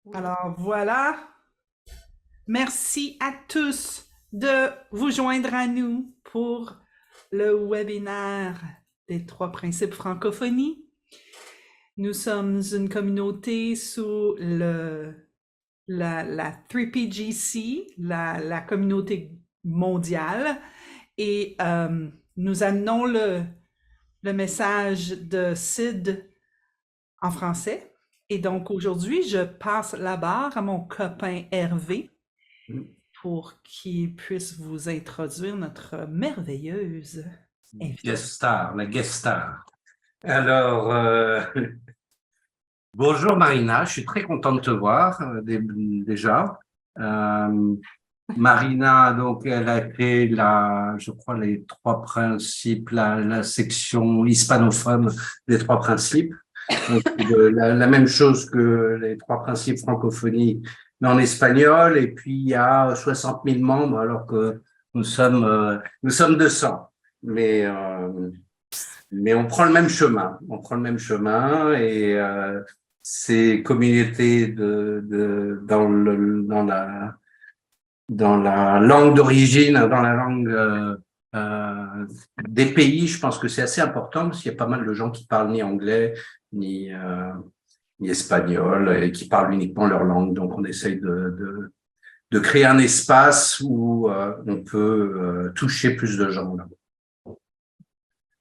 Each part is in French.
Oui. Alors voilà, merci à tous de vous joindre à nous pour le webinaire des trois principes francophonie. Nous sommes une communauté sous la 3PGC, la communauté mondiale, et nous amenons le message de Sid en français. Et donc aujourd'hui, je passe la barre à mon copain Hervé pour qu'il puisse vous introduire notre merveilleuse invitée. Guest star, la guest star. Alors, bonjour Marina, je suis très content de te voir déjà. Euh, Marina, donc, elle a fait je crois, les trois principes, la section hispanophone des trois principes. Donc, la même chose que les trois principes francophonie, mais en espagnol. Et puis, il y a 60 000 membres, alors que nous sommes 200. Mais on prend le même chemin. On prend le même chemin et ces communautés dans la langue d'origine, dans la langue des pays, je pense que c'est assez important parce qu'il y a pas mal de gens qui parlent ni anglais ni espagnol et qui parlent uniquement leur langue. Donc on essaye de créer un espace où on peut toucher plus de gens.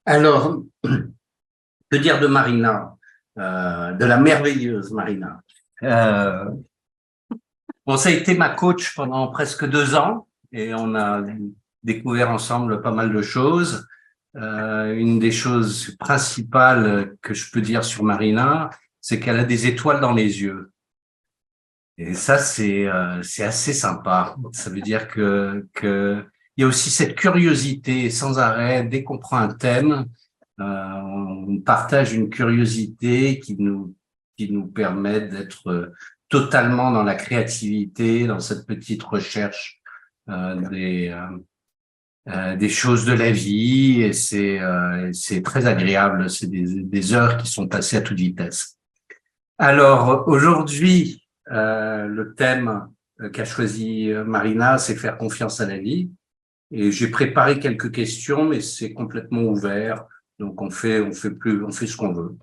Alors, que dire de Marina, de la merveilleuse Marina. Bon, ça a été ma coach pendant presque 2 ans et on a découvert ensemble pas mal de choses. Une des choses principales que je peux dire sur Marina, c'est qu'elle a des étoiles dans les yeux. Et ça, c'est assez sympa. Ça veut dire il y a aussi cette curiosité sans arrêt. Dès qu'on prend un thème, on partage une curiosité qui nous permet d'être totalement dans la créativité, dans cette petite recherche euh, des, des choses de la vie. Et c'est très agréable. C'est des heures qui sont passées à toute vitesse. Alors, aujourd'hui, le thème qu'a choisi Marina, c'est faire confiance à la vie. Et j'ai préparé quelques questions, mais c'est complètement ouvert. Donc, on fait ce qu'on veut.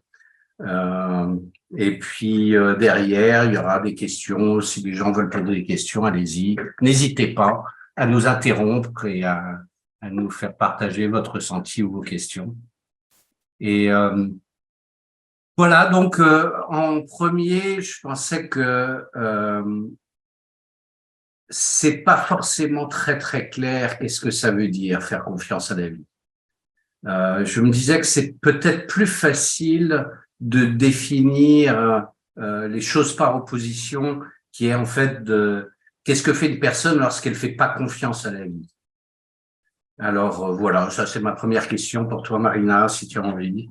Euh, et puis, derrière, il y aura des questions. Si les gens veulent poser des questions, allez-y. N'hésitez pas à nous interrompre et à nous faire partager votre ressenti ou vos questions. Et voilà, donc en premier, je pensais que c'est pas forcément très très clair qu'est-ce que ça veut dire faire confiance à la vie. Je me disais que c'est peut-être plus facile de définir les choses par opposition, qui est en fait de qu'est-ce que fait une personne lorsqu'elle fait pas confiance à la vie. Alors voilà, ça c'est ma première question pour toi, Marina, si tu as envie.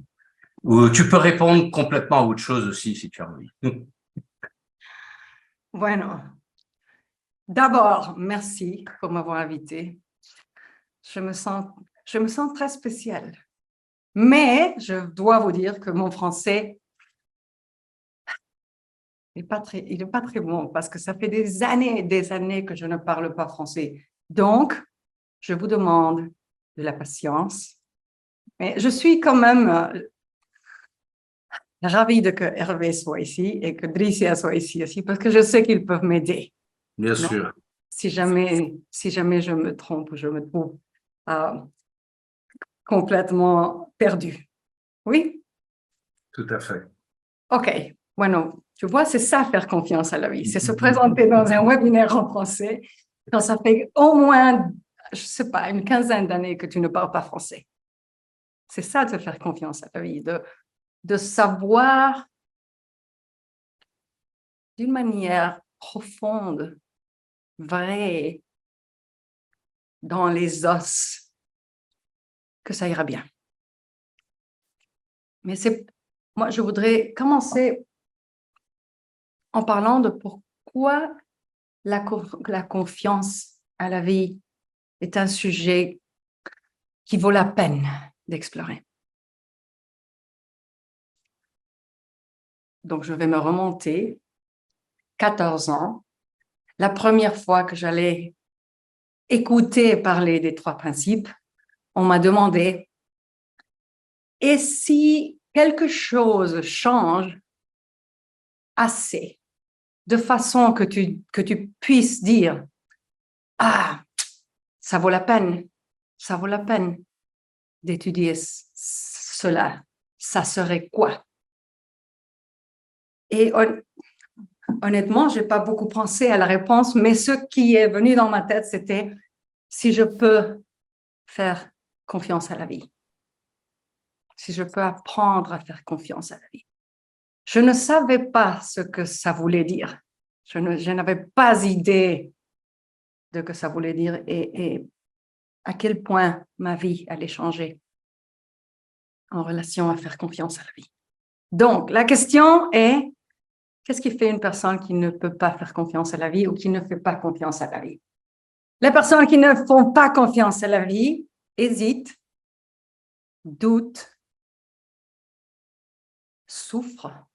Ou tu peux répondre complètement à autre chose aussi, si tu as envie. Bueno, d'abord, merci pour m'avoir invité. Je me sens, je me sens très spéciale. Mais je dois vous dire que mon français n'est pas il est pas très bon parce que ça fait des années et des années que je ne parle pas français. Donc, je vous demande de la patience. Mais je suis quand même ravie de que Hervé soit ici et que Dricia soit ici aussi parce que je sais qu'ils peuvent m'aider. Bien Non? sûr, Si jamais je me trompe ou je me trouve euh, complètement perdue. Oui? tout à fait. OK. Bueno, tu vois, c'est ça faire confiance à la vie. C'est se présenter dans un webinaire en français quand ça fait au moins, je sais pas, une quinzaine d'années que tu ne parles pas français. C'est ça de faire confiance à la vie, de savoir d'une manière profonde, vraie, dans les os, que ça ira bien. Mais moi, je voudrais commencer en parlant de pourquoi la confiance à la vie est un sujet qui vaut la peine d'explorer. Donc, je vais me remonter 14 ans, la première fois que j'allais écouter parler des 3 principes, on m'a demandé, et si quelque chose change assez, de façon que tu puisses dire, ah, ça vaut la peine d'étudier cela, ça serait quoi? Et honnêtement, je n'ai pas beaucoup pensé à la réponse, mais ce qui est venu dans ma tête, c'était si je peux faire confiance à la vie, si je peux apprendre à faire confiance à la vie. Je ne savais pas ce que ça voulait dire. Je n'avais pas idée de ce que ça voulait dire et à quel point ma vie allait changer en relation à faire confiance à la vie. Donc, la question est, qu'est-ce qui fait une personne qui ne peut pas faire confiance à la vie ou qui ne fait pas confiance à la vie? Les personnes qui ne font pas confiance à la vie hésitent, doutent, souffrent,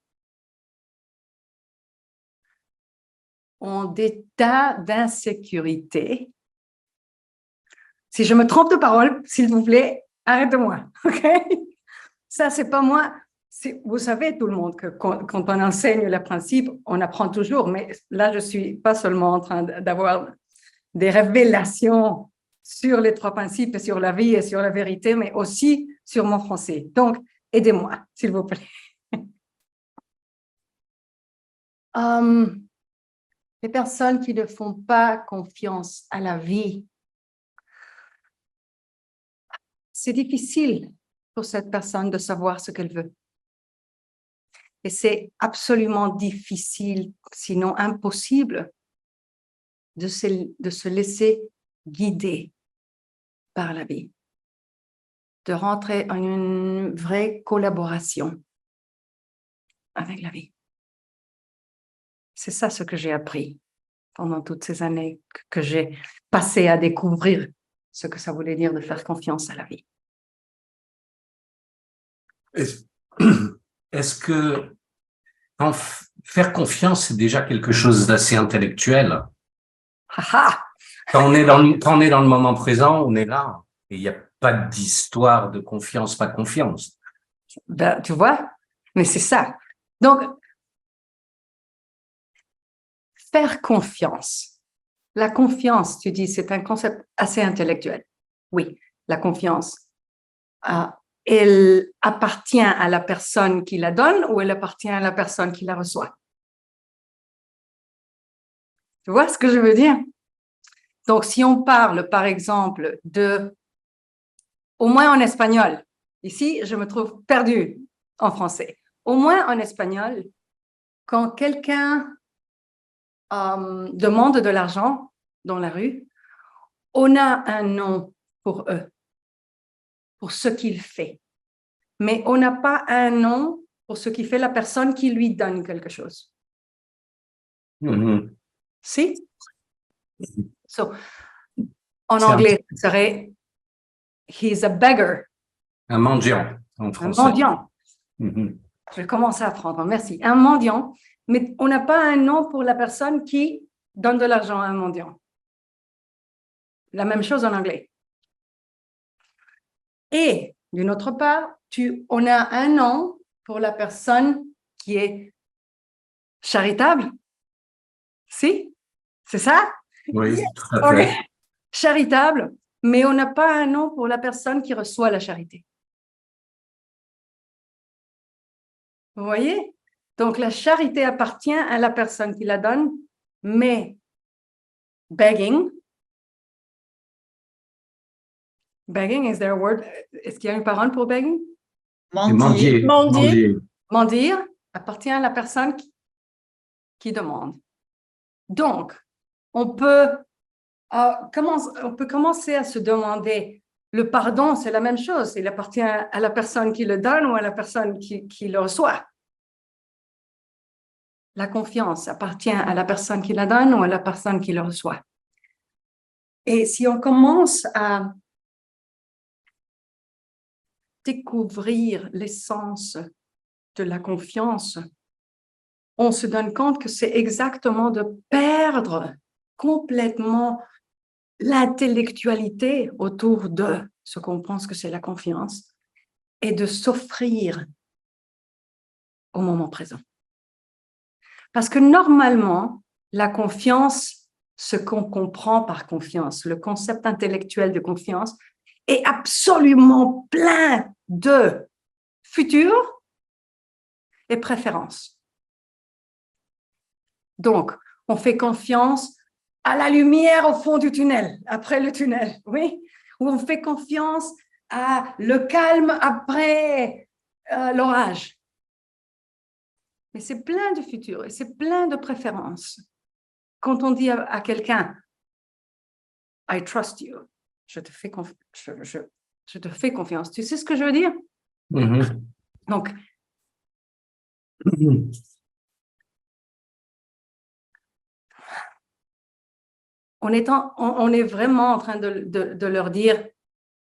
ont des tas d'insécurités. Si je me trompe de parole, s'il vous plaît, arrêtez-moi, OK? Ça, c'est pas moi. Vous savez, tout le monde, que quand on enseigne le principe, on apprend toujours, mais là, je suis pas seulement en train d'avoir des révélations sur les 3 principes et sur la vie et sur la vérité, mais aussi sur mon français. Donc, aidez-moi, s'il vous plaît. Les personnes qui ne font pas confiance à la vie, c'est difficile pour cette personne de savoir ce qu'elle veut. Et c'est absolument difficile, sinon impossible, de se laisser guider par la vie, de rentrer en une vraie collaboration avec la vie. C'est ça ce que j'ai appris pendant toutes ces années que j'ai passé à découvrir ce que ça voulait dire de faire confiance à la vie. Est-ce que faire confiance, c'est déjà quelque chose d'assez intellectuel? Quand on est dans le moment présent, on est là. Et il n'y a pas d'histoire de confiance, pas confiance. Ben, tu vois, mais c'est ça. Donc, faire confiance. La confiance, tu dis, c'est un concept assez intellectuel. Oui, la confiance. Elle appartient à la personne qui la donne ou elle appartient à la personne qui la reçoit? Tu vois ce que je veux dire? Donc, si on parle, par exemple, au moins en espagnol, ici, je me trouve perdue en français. Au moins en espagnol, quand quelqu'un demande de l'argent dans la rue, on a un nom pour eux, pour ce qu'il fait. Mais on n'a pas un nom pour ce qui fait la personne qui lui donne quelque chose. Mm-hmm. Si? So, en anglais, ce serait he's a beggar. Un mendiant, en français. Un mendiant. Mm-hmm. Je vais commencer à apprendre, merci. Un mendiant, mais on n'a pas un nom pour la personne qui donne de l'argent à un mendiant. La même chose en anglais. Et d'une autre part, on a un nom pour la personne qui est charitable. Si? C'est ça? Oui, tout à fait. Okay. Charitable, mais on n'a pas un nom pour la personne qui reçoit la charité. Vous voyez? Donc, la charité appartient à la personne qui la donne, mais begging, is there a word? Est-ce qu'il y a une parole pour begging? Mendier. Mendir appartient à la personne qui demande. Donc, on peut commencer à se demander, le pardon, c'est la même chose, il appartient à la personne qui le donne ou à la personne qui le reçoit. La confiance appartient à la personne qui la donne ou à la personne qui le reçoit. Et si on commence à découvrir l'essence de la confiance, on se donne compte que c'est exactement de perdre complètement l'intellectualité autour de ce qu'on pense que c'est la confiance et de s'offrir au moment présent. Parce que normalement, la confiance, ce qu'on comprend par confiance, le concept intellectuel de confiance, est absolument plein de futur et préférences. Donc, on fait confiance à la lumière au fond du tunnel, après le tunnel, oui, ou on fait confiance à le calme après l'orage. Mais c'est plein de futur et c'est plein de préférences. Quand on dit à quelqu'un, I trust you, je te fais confiance, tu sais ce que je veux dire? Donc, on est vraiment en train de leur dire,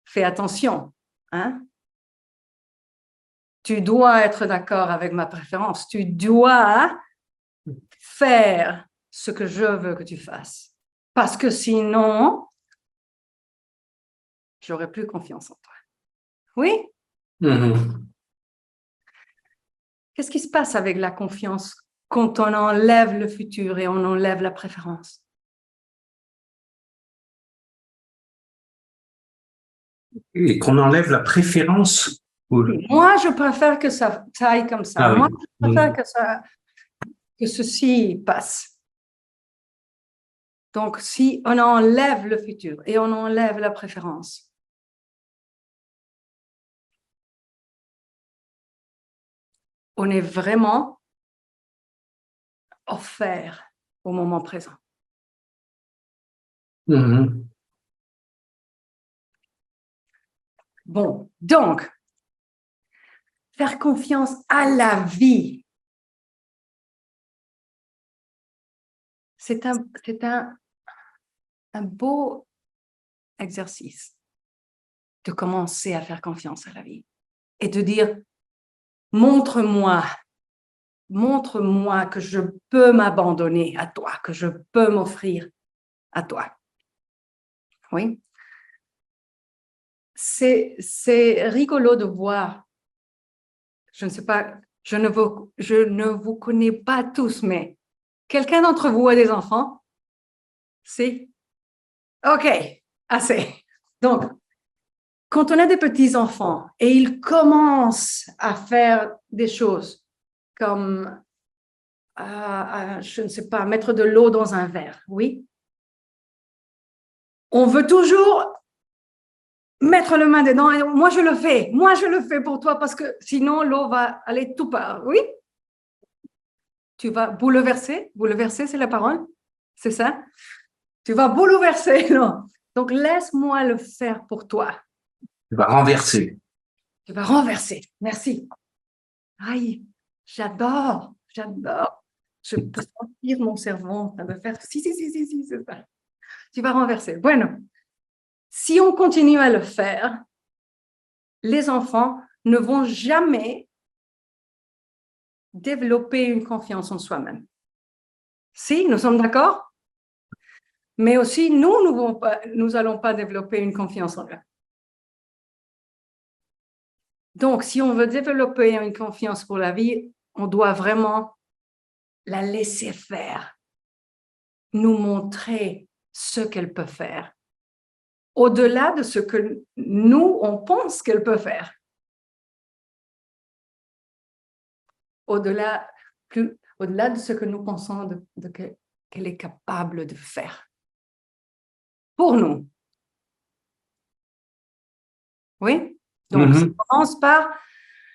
fais attention, hein? Tu dois être d'accord avec ma préférence, tu dois faire ce que je veux que tu fasses, parce que sinon, j'aurai plus confiance en toi. Oui? Qu'est-ce qui se passe avec la confiance quand on enlève le futur et on enlève la préférence? Et qu'on enlève la préférence. Moi, je préfère que ça aille comme ça. Ah, Moi, oui. je préfère que ceci passe. Donc, si on enlève le futur et on enlève la préférence, on est vraiment offert au moment présent. Bon, donc, faire confiance à la vie, c'est un beau exercice de commencer à faire confiance à la vie et de dire, montre-moi que je peux m'abandonner à toi, que je peux m'offrir à toi. Oui. C'est rigolo de voir, je ne sais pas, je ne vous connais pas tous, mais quelqu'un d'entre vous a des enfants? Si? OK, assez. Donc, quand on a des petits-enfants et ils commencent à faire des choses comme, je ne sais pas, mettre de l'eau dans un verre, oui? On veut toujours mettre la main dedans et moi je le fais pour toi parce que sinon l'eau va aller tout part, oui? Tu vas bouleverser, c'est la parole, c'est ça? Tu vas bouleverser, non? Donc laisse-moi le faire pour toi. Tu vas renverser. Tu vas renverser, merci. Aïe, j'adore. Je peux sentir mon cerveau en train de faire si, c'est ça. Tu vas renverser. Bueno, si on continue à le faire, les enfants ne vont jamais développer une confiance en soi-même. Si, nous sommes d'accord? Mais aussi, nous allons pas développer une confiance en eux. Donc, si on veut développer une confiance pour la vie, on doit vraiment la laisser faire, nous montrer ce qu'elle peut faire, au-delà de ce que nous, on pense qu'elle peut faire. Au-delà de ce que nous pensons qu'elle est capable de faire. Pour nous. Oui? Donc, ça commence par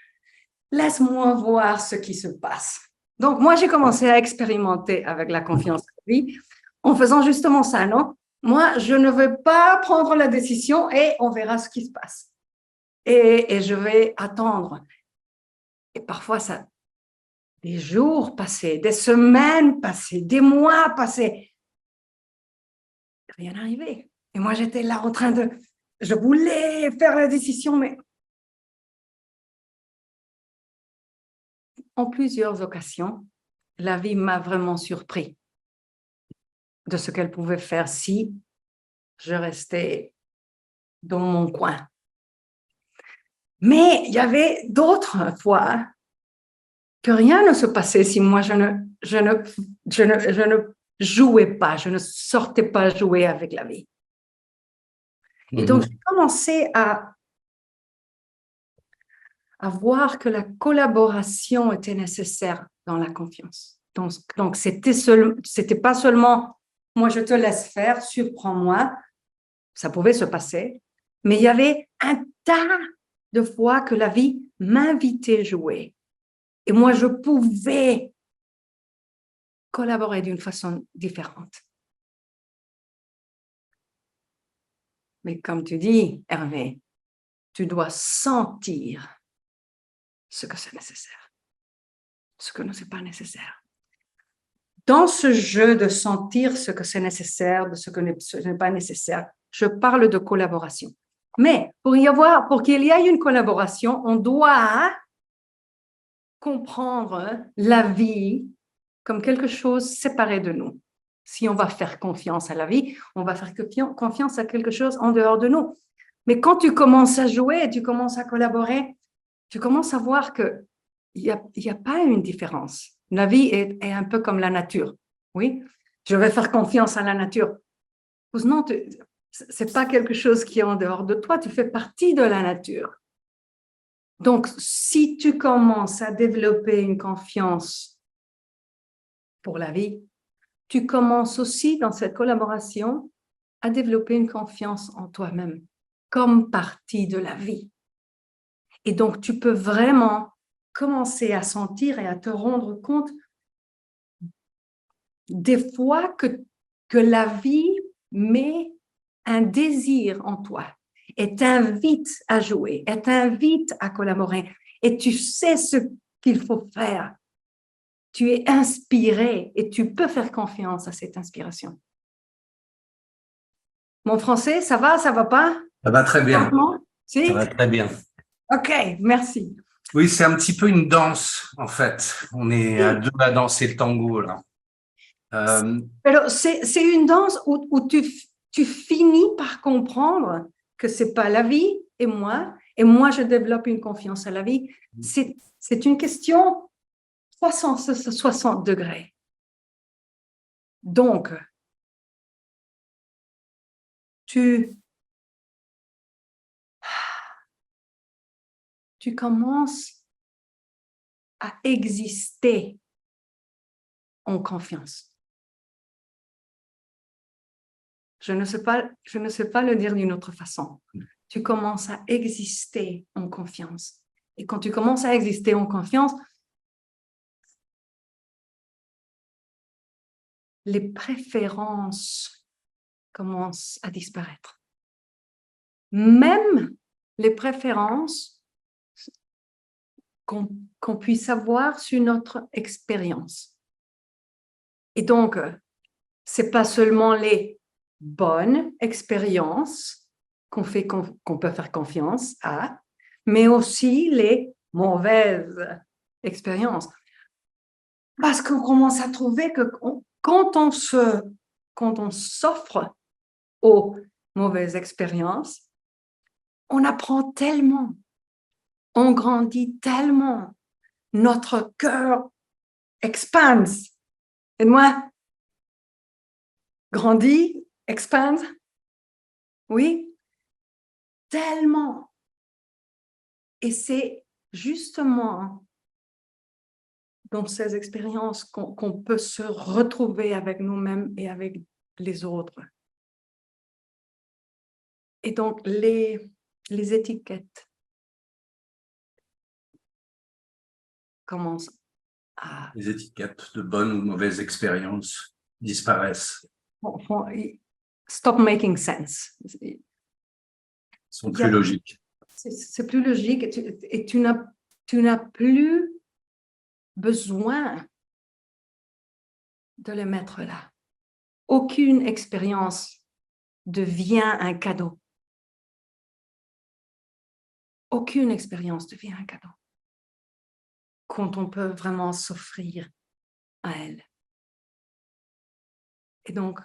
« laisse-moi voir ce qui se passe ». Donc, moi, j'ai commencé à expérimenter avec la confiance en la vie en faisant justement ça, non? Moi, je ne veux pas prendre la décision et on verra ce qui se passe. Et je vais attendre. Et parfois, des jours passés, des semaines passées, des mois passés. Rien n'arrivait. Et moi, j'étais là en train je voulais faire la décision, mais en plusieurs occasions, la vie m'a vraiment surpris de ce qu'elle pouvait faire si je restais dans mon coin. Mais il y avait d'autres fois que rien ne se passait si moi je ne jouais pas, je ne sortais pas jouer avec la vie. Et donc, j'ai commencé à voir que la collaboration était nécessaire dans la confiance. Donc c'était pas seulement moi je te laisse faire, surprends-moi, ça pouvait se passer, mais il y avait un tas de fois que la vie m'invitait à jouer. Et moi, je pouvais collaborer d'une façon différente. Mais comme tu dis, Hervé, tu dois sentir ce que c'est nécessaire, ce que ne c'est pas nécessaire. Dans ce jeu de sentir ce que c'est nécessaire, de ce que n'est pas nécessaire, je parle de collaboration. Mais pour qu'il y ait une collaboration, on doit comprendre la vie comme quelque chose séparé de nous. Si on va faire confiance à la vie, on va faire confiance à quelque chose en dehors de nous. Mais quand tu commences à jouer et tu commences à collaborer, tu commences à voir qu'il n'y a pas une différence. La vie est un peu comme la nature. Oui, je vais faire confiance à la nature. Non, ce n'est pas quelque chose qui est en dehors de toi, tu fais partie de la nature. Donc, si tu commences à développer une confiance pour la vie, tu commences aussi dans cette collaboration à développer une confiance en toi-même comme partie de la vie. Et donc, tu peux vraiment commencer à sentir et à te rendre compte des fois que la vie met un désir en toi et t'invite à jouer, et t'invite à collaborer. Et tu sais ce qu'il faut faire. Tu es inspiré et tu peux faire confiance à cette inspiration. Mon français, ça va pas? Ça va très bien. Si? Ça va très bien. Ok, merci. Oui, c'est un petit peu une danse, en fait. On est à deux à danser le tango, là. Alors, c'est une danse où tu finis par comprendre que c'est pas la vie et moi je développe une confiance à la vie. C'est une question 360 degrés. Donc, tu commences à exister en confiance. Je ne sais pas le dire d'une autre façon. Tu commences à exister en confiance. Et quand tu commences à exister en confiance, les préférences commencent à disparaître. Même les préférences qu'on puisse avoir sur notre expérience. Et donc, c'est pas seulement les bonnes expériences qu'on peut faire confiance à, mais aussi les mauvaises expériences. Parce qu'on commence à trouver que quand on s'offre aux mauvaises expériences, on apprend tellement, on grandit tellement, notre cœur expande. Et moi, grandit, expand, oui, tellement. Et c'est justement dans ces expériences qu'on peut se retrouver avec nous-mêmes et avec les autres. Et donc, les étiquettes commencent à... Les étiquettes de bonnes ou mauvaises expériences disparaissent. Stop making sense. Sont plus logiques. C'est plus logique et tu n'as plus besoin de les mettre là. Aucune expérience devient un cadeau. Aucune expérience devient un cadeau. Quand on peut vraiment s'offrir à elle. Et donc,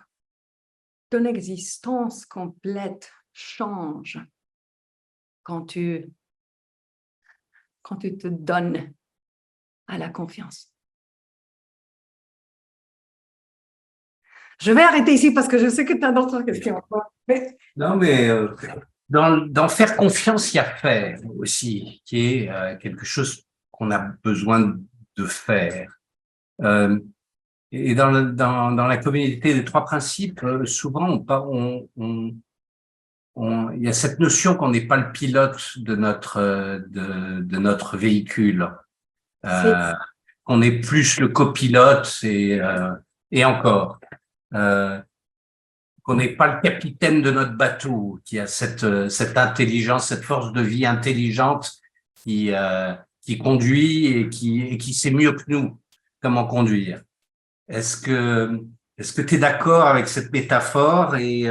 ton existence complète change quand tu te donnes à la confiance. Je vais arrêter ici parce que je sais que tu as d'autres questions. Mais... Non, mais dans faire confiance, il y a faire aussi, qui est quelque chose qu'on a besoin de faire. Et dans la communauté des trois principes, souvent il y a cette notion qu'on n'est pas le pilote de notre véhicule, qu'on est plus le copilote et encore. Qu'on n'est pas le capitaine de notre bateau, qui a cette intelligence, cette force de vie intelligente qui conduit et qui sait mieux que nous comment conduire. Est-ce que tu es d'accord avec cette métaphore et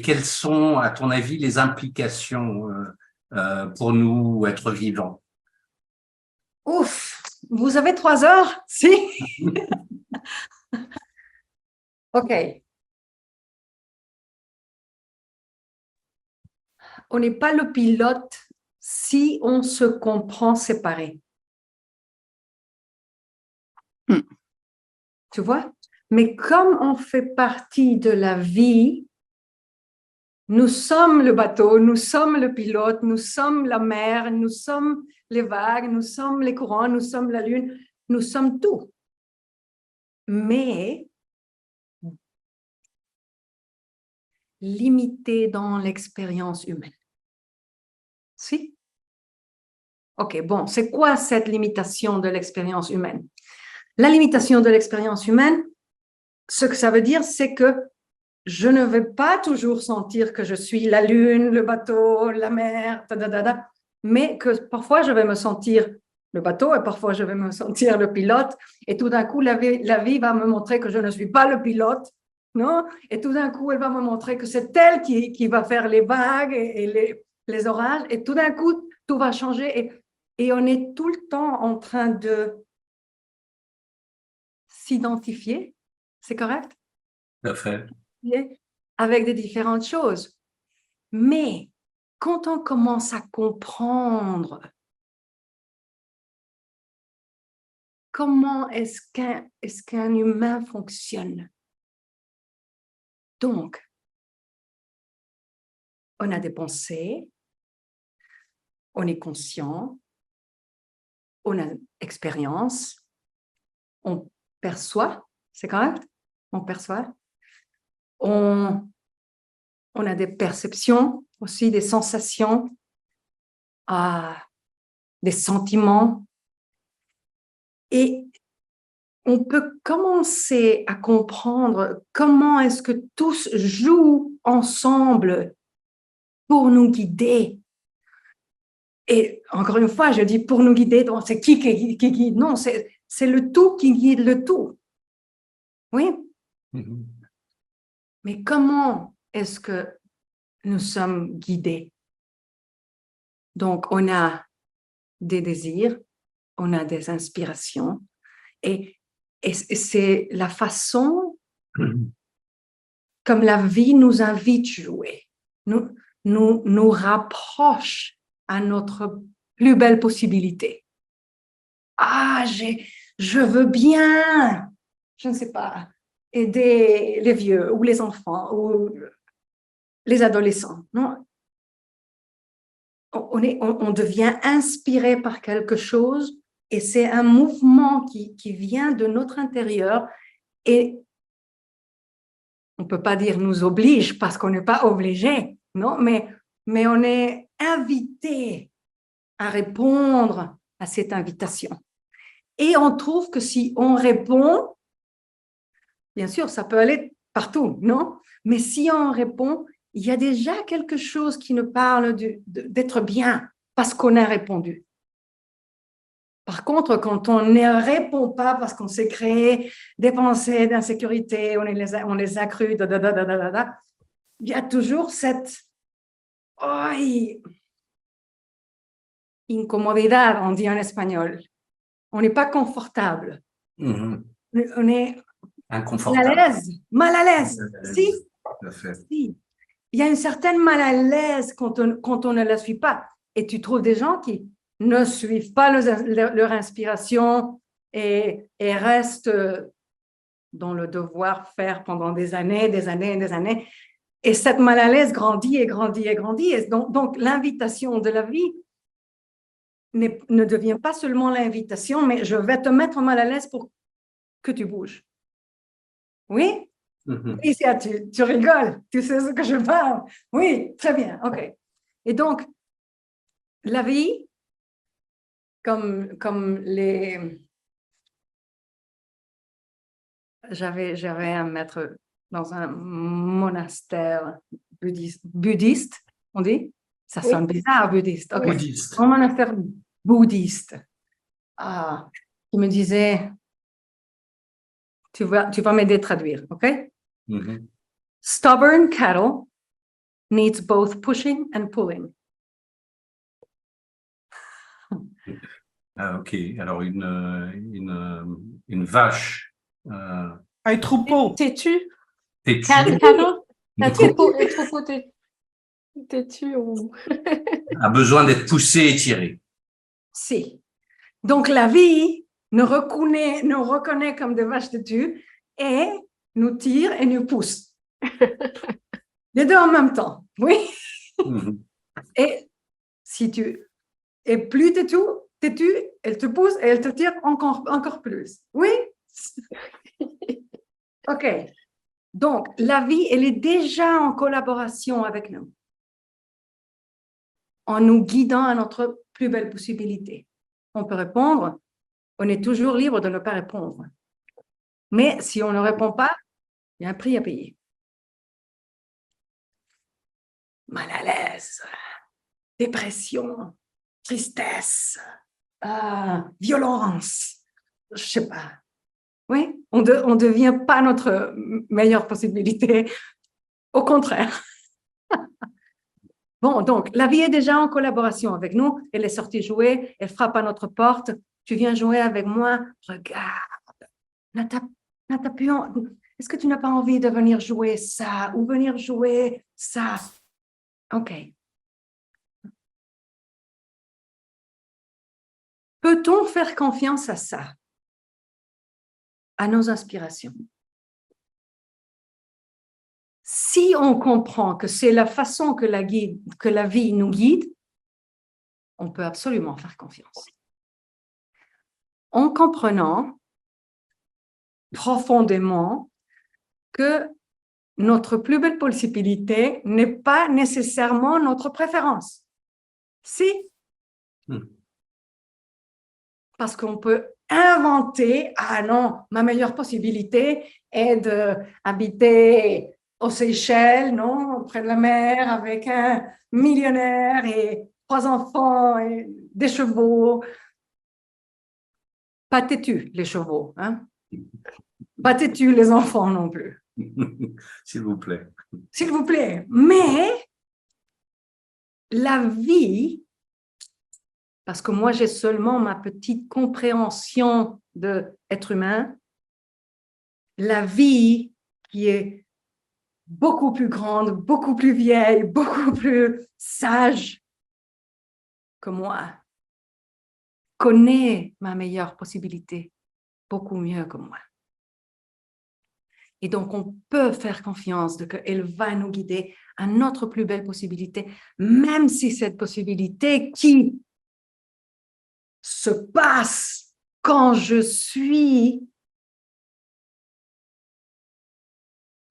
quelles sont, à ton avis, les implications pour nous, êtres vivants? Ouf, vous avez 3 heures? Si? OK. On n'est pas le pilote si on se comprend séparé. Tu vois? Mais comme on fait partie de la vie, nous sommes le bateau, nous sommes le pilote, nous sommes la mer, nous sommes les vagues, nous sommes les courants, nous sommes la lune, nous sommes tout. Mais limité dans l'expérience humaine. Si? OK, bon, c'est quoi cette limitation de l'expérience humaine? La limitation de l'expérience humaine, ce que ça veut dire, c'est que je ne vais pas toujours sentir que je suis la lune, le bateau, la mer, mais que parfois je vais me sentir le bateau et parfois je vais me sentir le pilote et tout d'un coup la vie va me montrer que je ne suis pas le pilote, non? Et tout d'un coup elle va me montrer que c'est elle qui va faire les vagues et les orages et tout d'un coup tout va changer et on est tout le temps en train de s'identifier, c'est correct? Tout à fait. Avec des différentes choses. Mais quand on commence à comprendre comment est-ce qu'un humain fonctionne, donc, on a des pensées, on est conscient, on a une expérience, on perçoit, c'est correct? On perçoit. On a des perceptions aussi, des sensations, des sentiments. Et on peut commencer à comprendre comment est-ce que tous jouent ensemble pour nous guider. Et encore une fois, je dis pour nous guider, donc c'est qui guide? Non, c'est le tout qui guide le tout. Oui? Mm-hmm. Mais comment est-ce que nous sommes guidés? Donc, on a des désirs, on a des inspirations, et c'est la façon comme la vie nous invite à jouer, nous rapproche à notre plus belle possibilité. Ah, je veux bien, je ne sais pas, aider les vieux ou les enfants ou les adolescents. Non? On devient inspiré par quelque chose et c'est un mouvement qui vient de notre intérieur et on ne peut pas dire nous oblige parce qu'on n'est pas obligé, non, mais on est invité à répondre à cette invitation. Et on trouve que si on répond, bien sûr, ça peut aller partout, non? Mais si on répond, il y a déjà quelque chose qui nous parle d'être bien parce qu'on a répondu. Par contre, quand on ne répond pas parce qu'on s'est créé des pensées d'insécurité, on les a crues, il y a toujours cette incomodidad, on dit en espagnol. On n'est pas confortable. Mm-hmm. on est mal à Inconfortable. l'aise, mal à l'aise. Si, Tout à fait. si. Il y a une certaine mal à l'aise quand on ne la suit pas. Et tu trouves des gens qui ne suivent pas leur inspiration et restent dans le devoir faire pendant des années, des années, des années. Et cette mal à l'aise grandit et grandit et grandit. Et donc l'invitation de la vie ne devient pas seulement l'invitation, mais je vais te mettre mal à l'aise pour que tu bouges. Oui? Oui, tu rigoles, tu sais ce que je parle. Oui, très bien, ok. Et donc, la vie, comme les... J'avais un maître dans un monastère bouddhiste, on dit? Ça sonne bizarre, bouddhiste. Ok. Bouddhiste. Un monastère bouddhiste. Qui me disait, tu vas m'aider à traduire, ok? Stubborn cattle needs both pushing and pulling. Ah, ok. Alors, une vache Un troupeau. Têtu. têtue. Cattle. Une Un troupeau têtu. a besoin d'être poussée et tirée. Si. Donc, la vie nous reconnaît comme des vaches têtues et nous tire et nous pousse. Les deux en même temps, oui. Et si tu es plus têtu, elle te pousse et elle te tire encore plus. Oui? OK. Donc, la vie, elle est déjà en collaboration avec nous, en nous guidant à notre plus belle possibilité. On peut répondre, on est toujours libre de ne pas répondre. Mais si on ne répond pas, il y a un prix à payer. Mal à l'aise, dépression, tristesse, violence, je ne sais pas. Oui, on ne devient pas notre meilleure possibilité. Au contraire. Bon, donc, la vie est déjà en collaboration avec nous. Elle est sortie jouer, elle frappe à notre porte. Tu viens jouer avec moi? Regarde. Est-ce que tu n'as pas envie de venir jouer ça ou venir jouer ça? OK. Peut-on faire confiance à ça? À nos inspirations? Si on comprend que c'est la façon que la vie nous guide, on peut absolument faire confiance. En comprenant profondément que notre plus belle possibilité n'est pas nécessairement notre préférence. Si. Parce qu'on peut inventer, non, ma meilleure possibilité est d'habiter aux Seychelles, non, près de la mer, avec un millionnaire et 3 enfants et des chevaux. Pas têtus, les chevaux, hein? Pas têtus, les enfants non plus. S'il vous plaît. S'il vous plaît. Mais la vie, parce que moi j'ai seulement ma petite compréhension d'être humain, la vie qui est beaucoup plus grande, beaucoup plus vieille, beaucoup plus sage que moi, connaît ma meilleure possibilité beaucoup mieux que moi. Et donc, on peut faire confiance qu'elle va nous guider à notre plus belle possibilité, même si cette possibilité qui se passe quand je suis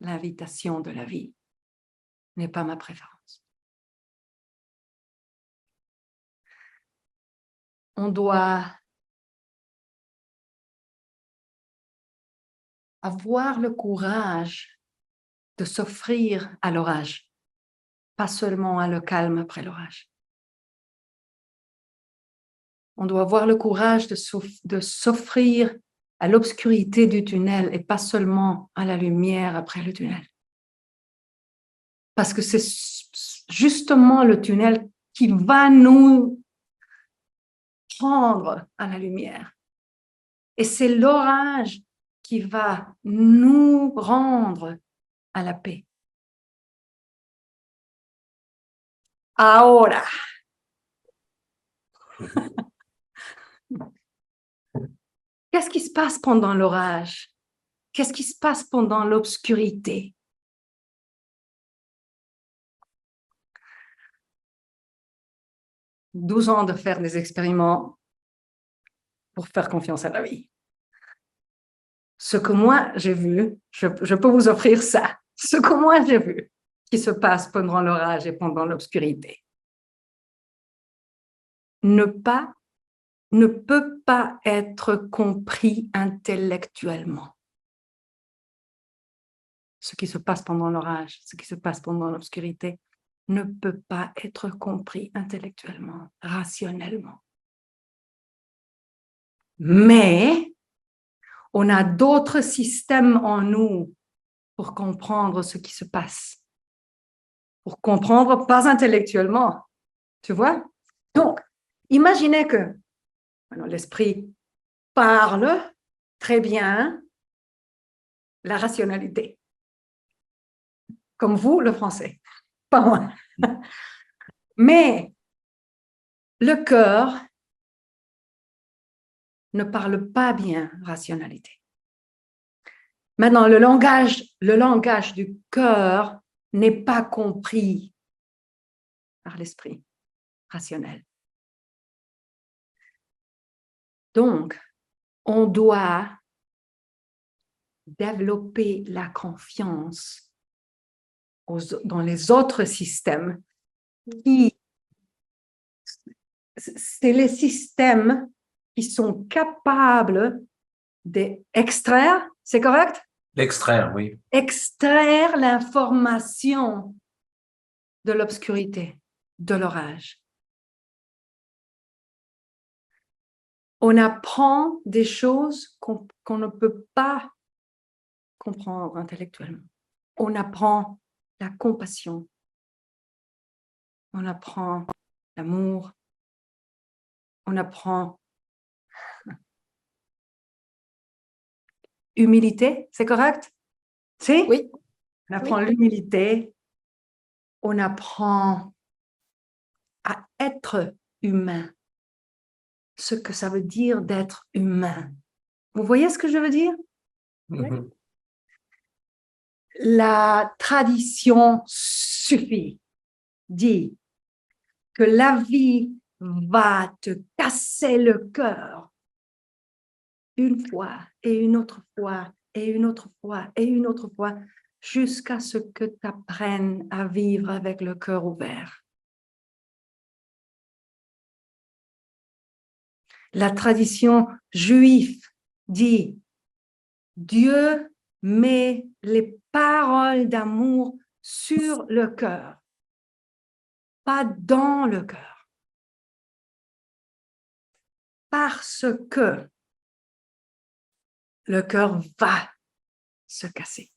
l'invitation de la vie n'est pas ma préférence. On doit avoir le courage de s'offrir à l'orage, pas seulement à le calme après l'orage. On doit avoir le courage de s'offrir à l'obscurité du tunnel et pas seulement à la lumière après le tunnel. Parce que c'est justement le tunnel qui va nous prendre à la lumière. Et c'est l'orage qui va nous rendre à la paix. Ahora. Qu'est-ce qui se passe pendant l'orage? Qu'est-ce qui se passe pendant l'obscurité? « 12 ans de faire des expériments pour faire confiance à la vie. Ce que moi j'ai vu, je peux vous offrir ça. Ce que moi j'ai vu qui se passe pendant l'orage et pendant l'obscurité ne peut pas être compris intellectuellement. Ce qui se passe pendant l'orage, ce qui se passe pendant l'obscurité ne peut pas être compris intellectuellement, rationnellement. Mais on a d'autres systèmes en nous pour comprendre ce qui se passe. Pour comprendre, pas intellectuellement, tu vois? Donc, imaginez que l'esprit parle très bien la rationalité. Comme vous, le français. Pas moi. Mais le cœur ne parle pas bien rationalité. Maintenant, le langage du cœur n'est pas compris par l'esprit rationnel. Donc, on doit développer la confiance dans les autres systèmes qui, c'est les systèmes qui sont capables d'extraire, c'est correct? L'extraire, oui. Extraire l'information de l'obscurité, de l'orage. On apprend des choses qu'on ne peut pas comprendre intellectuellement. On apprend la compassion. On apprend l'amour. On apprend humilité, c'est correct? Si? Oui. On apprend l'humilité. On apprend à être humain. Ce que ça veut dire d'être humain. Vous voyez ce que je veux dire? Mhm. La tradition suffit, dit que la vie va te casser le cœur une fois et une autre fois et une autre fois et une autre fois jusqu'à ce que tu apprennes à vivre avec le cœur ouvert. La tradition juive dit Dieu met les paroles d'amour sur le cœur, pas dans le cœur. Parce que le cœur va se casser.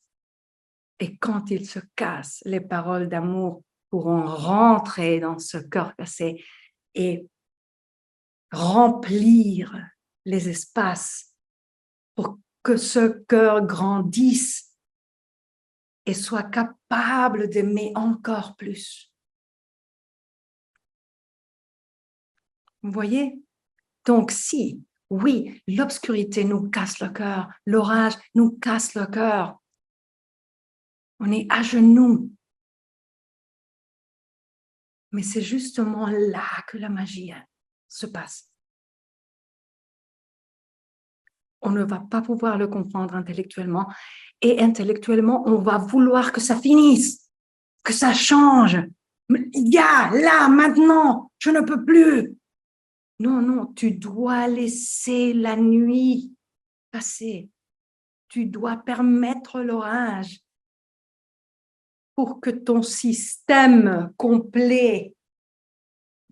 Et quand il se casse, les paroles d'amour pourront rentrer dans ce cœur cassé et remplir les espaces pour que ce cœur grandisse et soit capable d'aimer encore plus. Vous voyez? Donc si, oui, l'obscurité nous casse le cœur, l'orage nous casse le cœur, on est à genoux. Mais c'est justement là que la magie se passe. On ne va pas pouvoir le comprendre intellectuellement. Et intellectuellement, on va vouloir que ça finisse, que ça change. Là, maintenant, je ne peux plus. Non, non, tu dois laisser la nuit passer. Tu dois permettre l'orage pour que ton système complet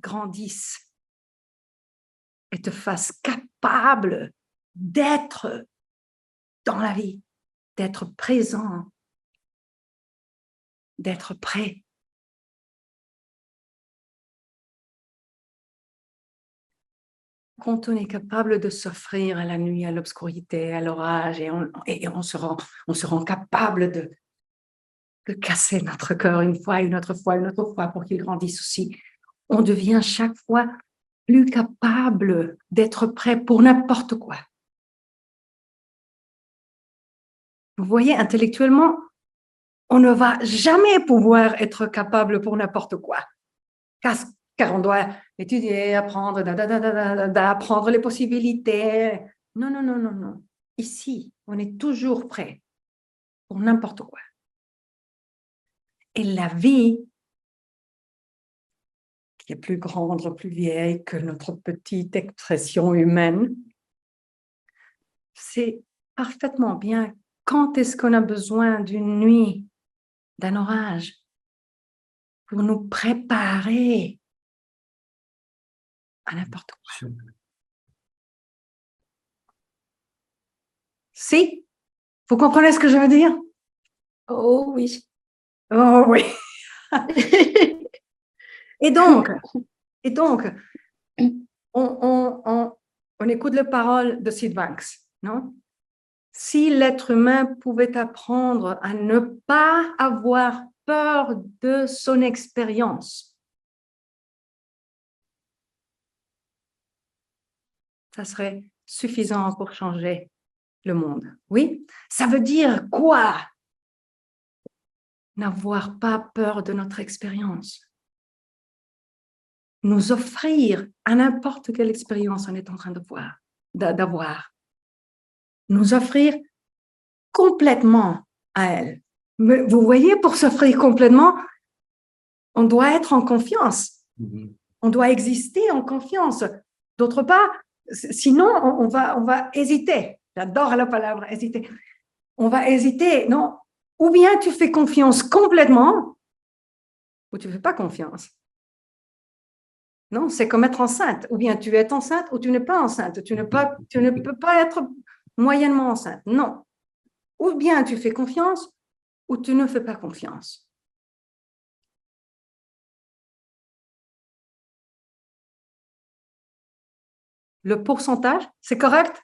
grandisse et te fasse capable d'être dans la vie, d'être présent, d'être prêt. quand on est capable de s'offrir à la nuit, à l'obscurité, à l'orage, et on se rend capable de casser notre cœur une fois, une autre fois, pour qu'il grandisse aussi, on devient chaque fois plus capable d'être prêt pour n'importe quoi. Vous voyez, intellectuellement, on ne va jamais pouvoir être capable pour n'importe quoi. Car on doit étudier, apprendre, d'apprendre les possibilités. Non, non, non, non, non. Ici, on est toujours prêt pour n'importe quoi. Et la vie, qui est plus grande, plus vieille que notre petite expression humaine, c'est parfaitement bien quand est-ce qu'on a besoin d'une nuit, d'un orage, pour nous préparer à n'importe quoi. Si, vous comprenez ce que je veux dire? Oh oui. Oh oui. Et donc, on écoute les paroles de Sid Banks, non? Si l'être humain pouvait apprendre à ne pas avoir peur de son expérience, ça serait suffisant pour changer le monde. Oui? Ça veut dire quoi? N'avoir pas peur de notre expérience. Nous offrir à n'importe quelle expérience on est en train d'avoir. Nous offrir complètement à elle. Mais vous voyez, pour s'offrir complètement, on doit être en confiance. On doit exister en confiance. D'autre part, sinon, on va hésiter. J'adore la palabra hésiter. On va hésiter. Non, ou bien tu fais confiance complètement, ou tu ne fais pas confiance. Non, c'est comme être enceinte. Ou bien tu es enceinte ou tu n'es pas enceinte. Tu ne peux pas être moyennement enceinte. Non. Ou bien tu fais confiance ou tu ne fais pas confiance. Le pourcentage, c'est correct?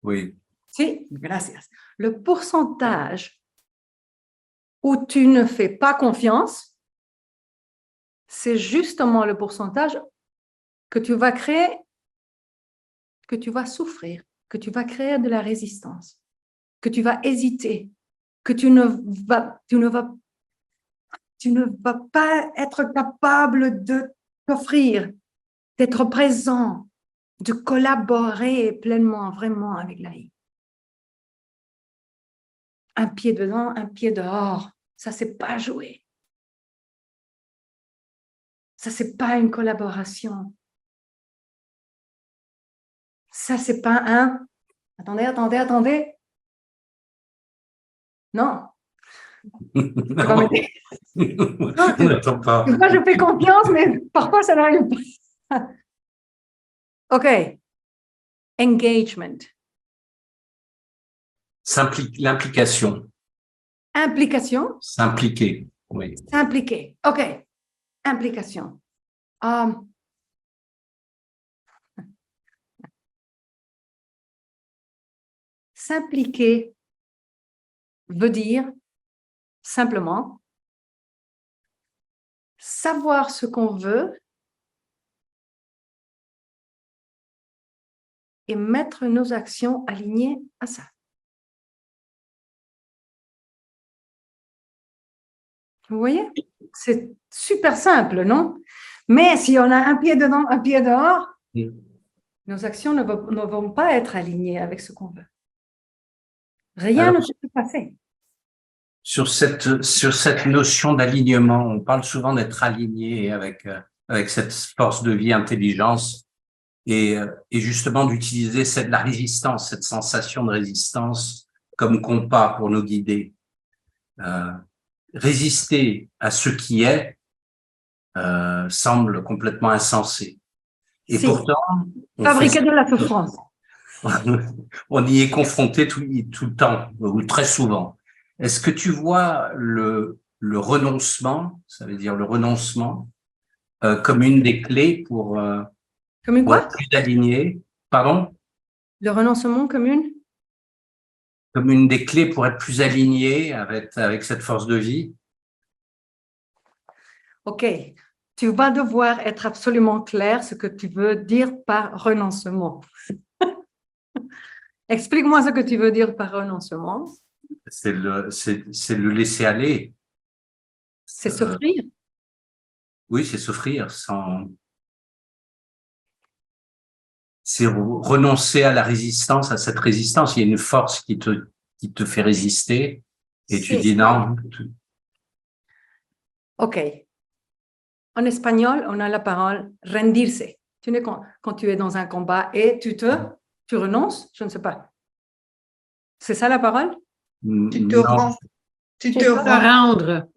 Oui. Si, gracias. Le pourcentage où tu ne fais pas confiance, c'est justement le pourcentage que tu vas créer, que tu vas souffrir, que tu vas créer de la résistance, que tu vas hésiter, que tu ne vas pas être capable de t'offrir, d'être présent, de collaborer pleinement, vraiment avec la vie. Un pied dedans, un pied dehors, ça c'est pas jouer. Ça c'est pas une collaboration. Ça c'est pas un. Attendez. Non. Non. N'attends pas. Moi, je fais confiance, mais parfois, ça n'arrive pas. OK. Engagement. L'implication. Implication. S'impliquer. Oui. S'impliquer. OK. Implication. S'impliquer veut dire simplement savoir ce qu'on veut et mettre nos actions alignées à ça. Vous voyez? C'est super simple, non? Mais si on a un pied dedans, un pied dehors, nos actions ne vont pas être alignées avec ce qu'on veut. Rien ne peut passer. Sur cette notion d'alignement, on parle souvent d'être aligné avec cette force de vie, intelligence, et justement d'utiliser la résistance, cette sensation de résistance comme compas pour nous guider. Résister à ce qui est semble complètement insensé. Et pourtant, fabriquer de la souffrance. On y est confronté tout le temps, ou très souvent. Est-ce que tu vois le renoncement, ça veut dire le renoncement, comme une des clés pour Comme une quoi? être plus aligné, Pardon? Le renoncement comme Une des clés pour être plus aligné avec cette force de vie. OK, tu vas devoir être absolument clair ce que tu veux dire par renoncement. Explique-moi ce que tu veux dire par renoncement. C'est le laisser aller. C'est s'offrir. Oui, c'est s'offrir sans. C'est renoncer à la résistance, à cette résistance. Il y a une force qui te fait résister et tu dis non. OK. En espagnol, on a la parole rendirse. Tu sais, quand tu es dans un combat et tu renonces, je ne sais pas. C'est ça la parole? Tu te Non, rends. Tu te Se rends. rendre.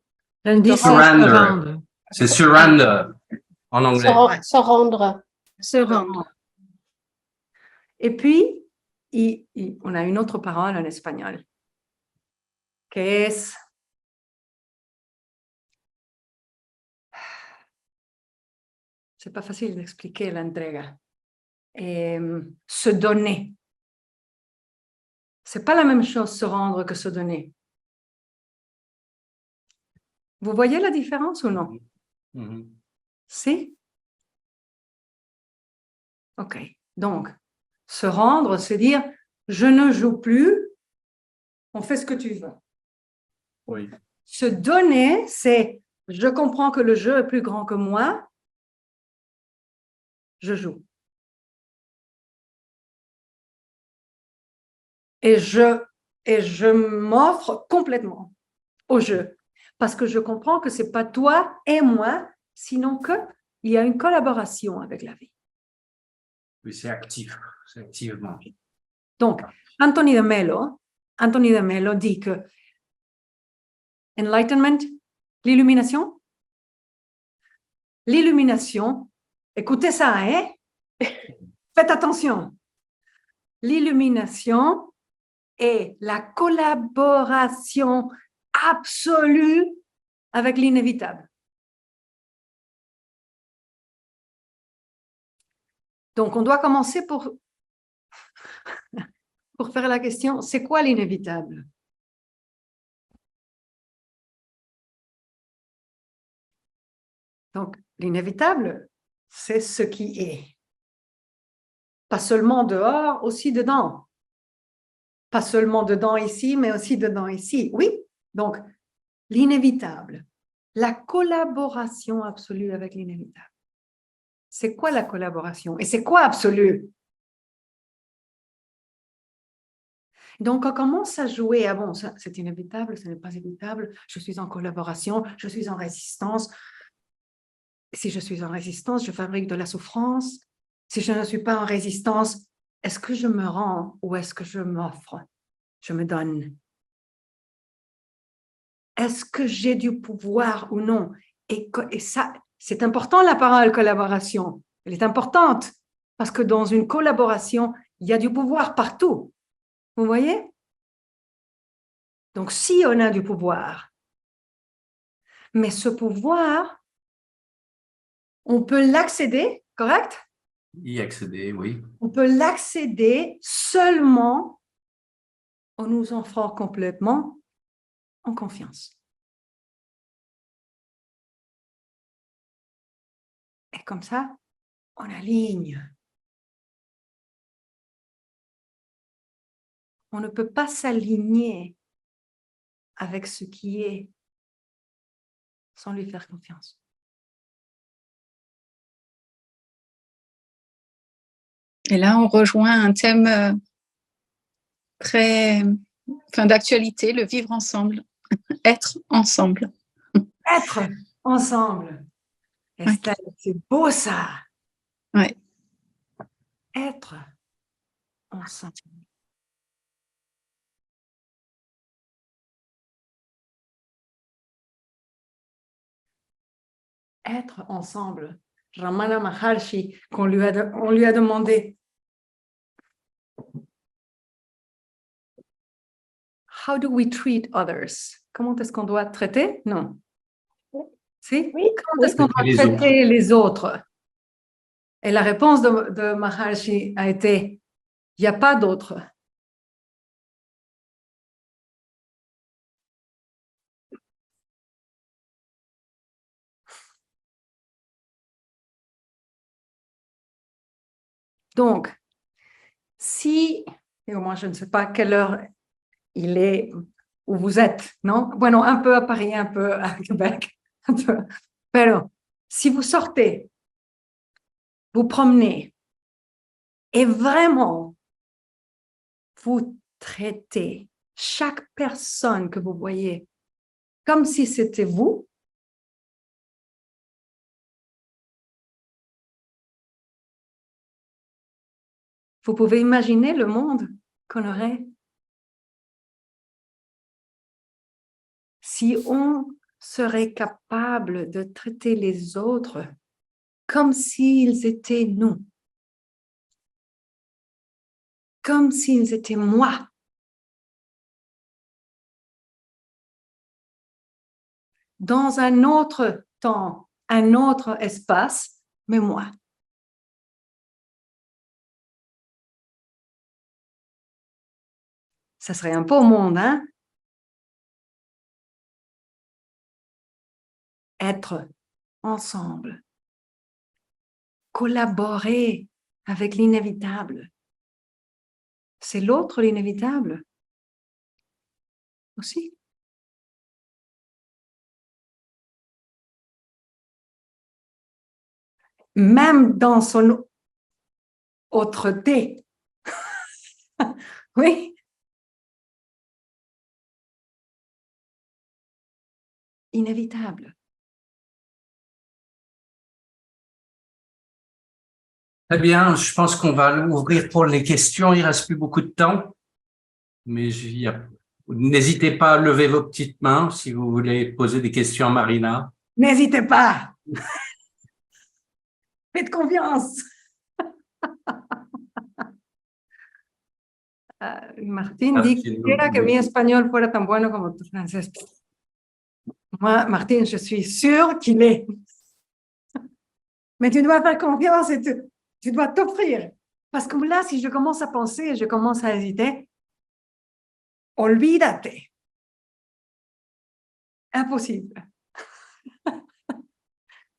Rendir, c'est se Surrender. rendre. c'est surrender en anglais. Se rendre. Se rendre. Et puis, on a une autre parole en espagnol, que es, c'est pas facile d'expliquer l'entrega, se donner. C'est pas la même chose se rendre que se donner. Vous voyez la différence ou non? Mhm. Si? OK. Donc, se rendre, c'est dire, je ne joue plus, on fait ce que tu veux. Oui. Se donner, c'est, je comprends que le jeu est plus grand que moi, je joue. Et je m'offre complètement au jeu. Parce que je comprends que ce n'est pas toi et moi, sinon qu'il y a une collaboration avec la vie. Oui, c'est actif, c'est activement. Donc, Anthony de Mello dit que enlightenment, l'illumination, écoutez ça, hein? Faites attention. L'illumination est la collaboration absolue avec l'inévitable. Donc, on doit commencer pour faire la question, c'est quoi l'inévitable? Donc, l'inévitable, c'est ce qui est. Pas seulement dehors, aussi dedans. Pas seulement dedans ici, mais aussi dedans ici. Oui, donc l'inévitable, la collaboration absolue avec l'inévitable. C'est quoi la collaboration? Et c'est quoi absolu? Donc, on commence à jouer, ah bon, ça, c'est inévitable, ce n'est pas inévitable, je suis en collaboration, je suis en résistance. Si je suis en résistance, je fabrique de la souffrance. Si je ne suis pas en résistance, est-ce que je me rends ou est-ce que je m'offre? Je me donne. Est-ce que j'ai du pouvoir ou non? Et ça, c'est important la parole collaboration. Elle est importante parce que dans une collaboration, il y a du pouvoir partout. Vous voyez? Donc, si on a du pouvoir, mais ce pouvoir, on peut l'accéder, correct? Y accéder, oui. On peut l'accéder seulement en nous offrant complètement en confiance. Et comme ça, on aligne. On ne peut pas s'aligner avec ce qui est sans lui faire confiance. Et là, on rejoint un thème d'actualité, le vivre ensemble, être ensemble. Être ensemble. Estelle, c'est beau ça. Ouais. Être ensemble. Être ensemble. Ramana Maharshi, on lui a demandé How do we treat others? Comment est-ce qu'on doit traiter? Non. Si? Oui. Comment est-ce qu'on doit traiter les autres? Et la réponse de Maharishi a été, il n'y a pas d'autre. Donc, si, et moi je ne sais pas quelle heure il est où vous êtes, non? Bueno, un peu à Paris, un peu à Québec, un peu. Pero, si vous sortez, vous promenez, et vraiment, vous traitez chaque personne que vous voyez comme si c'était vous, vous pouvez imaginer le monde qu'on aurait si on serait capable de traiter les autres comme s'ils étaient nous, comme s'ils étaient moi. Dans un autre temps, un autre espace, mais moi. Ça serait un beau monde, hein? Être ensemble, collaborer avec l'inévitable. C'est l'autre l'inévitable aussi. Même dans son autreté. Oui. Inévitable. Très bien, je pense qu'on va ouvrir pour les questions. Il ne reste plus beaucoup de temps. Mais n'hésitez pas à lever vos petites mains si vous voulez poser des questions à Marina. N'hésitez pas. Faites confiance. Martín, di quisiera que mi español fuera tan bueno como tu francés. Moi, Martín, je suis sûre qu'il est. Mais tu dois faire confiance et tu dois t'offrir. Parce que là, si je commence à penser, je commence à hésiter, olvídate. Impossible.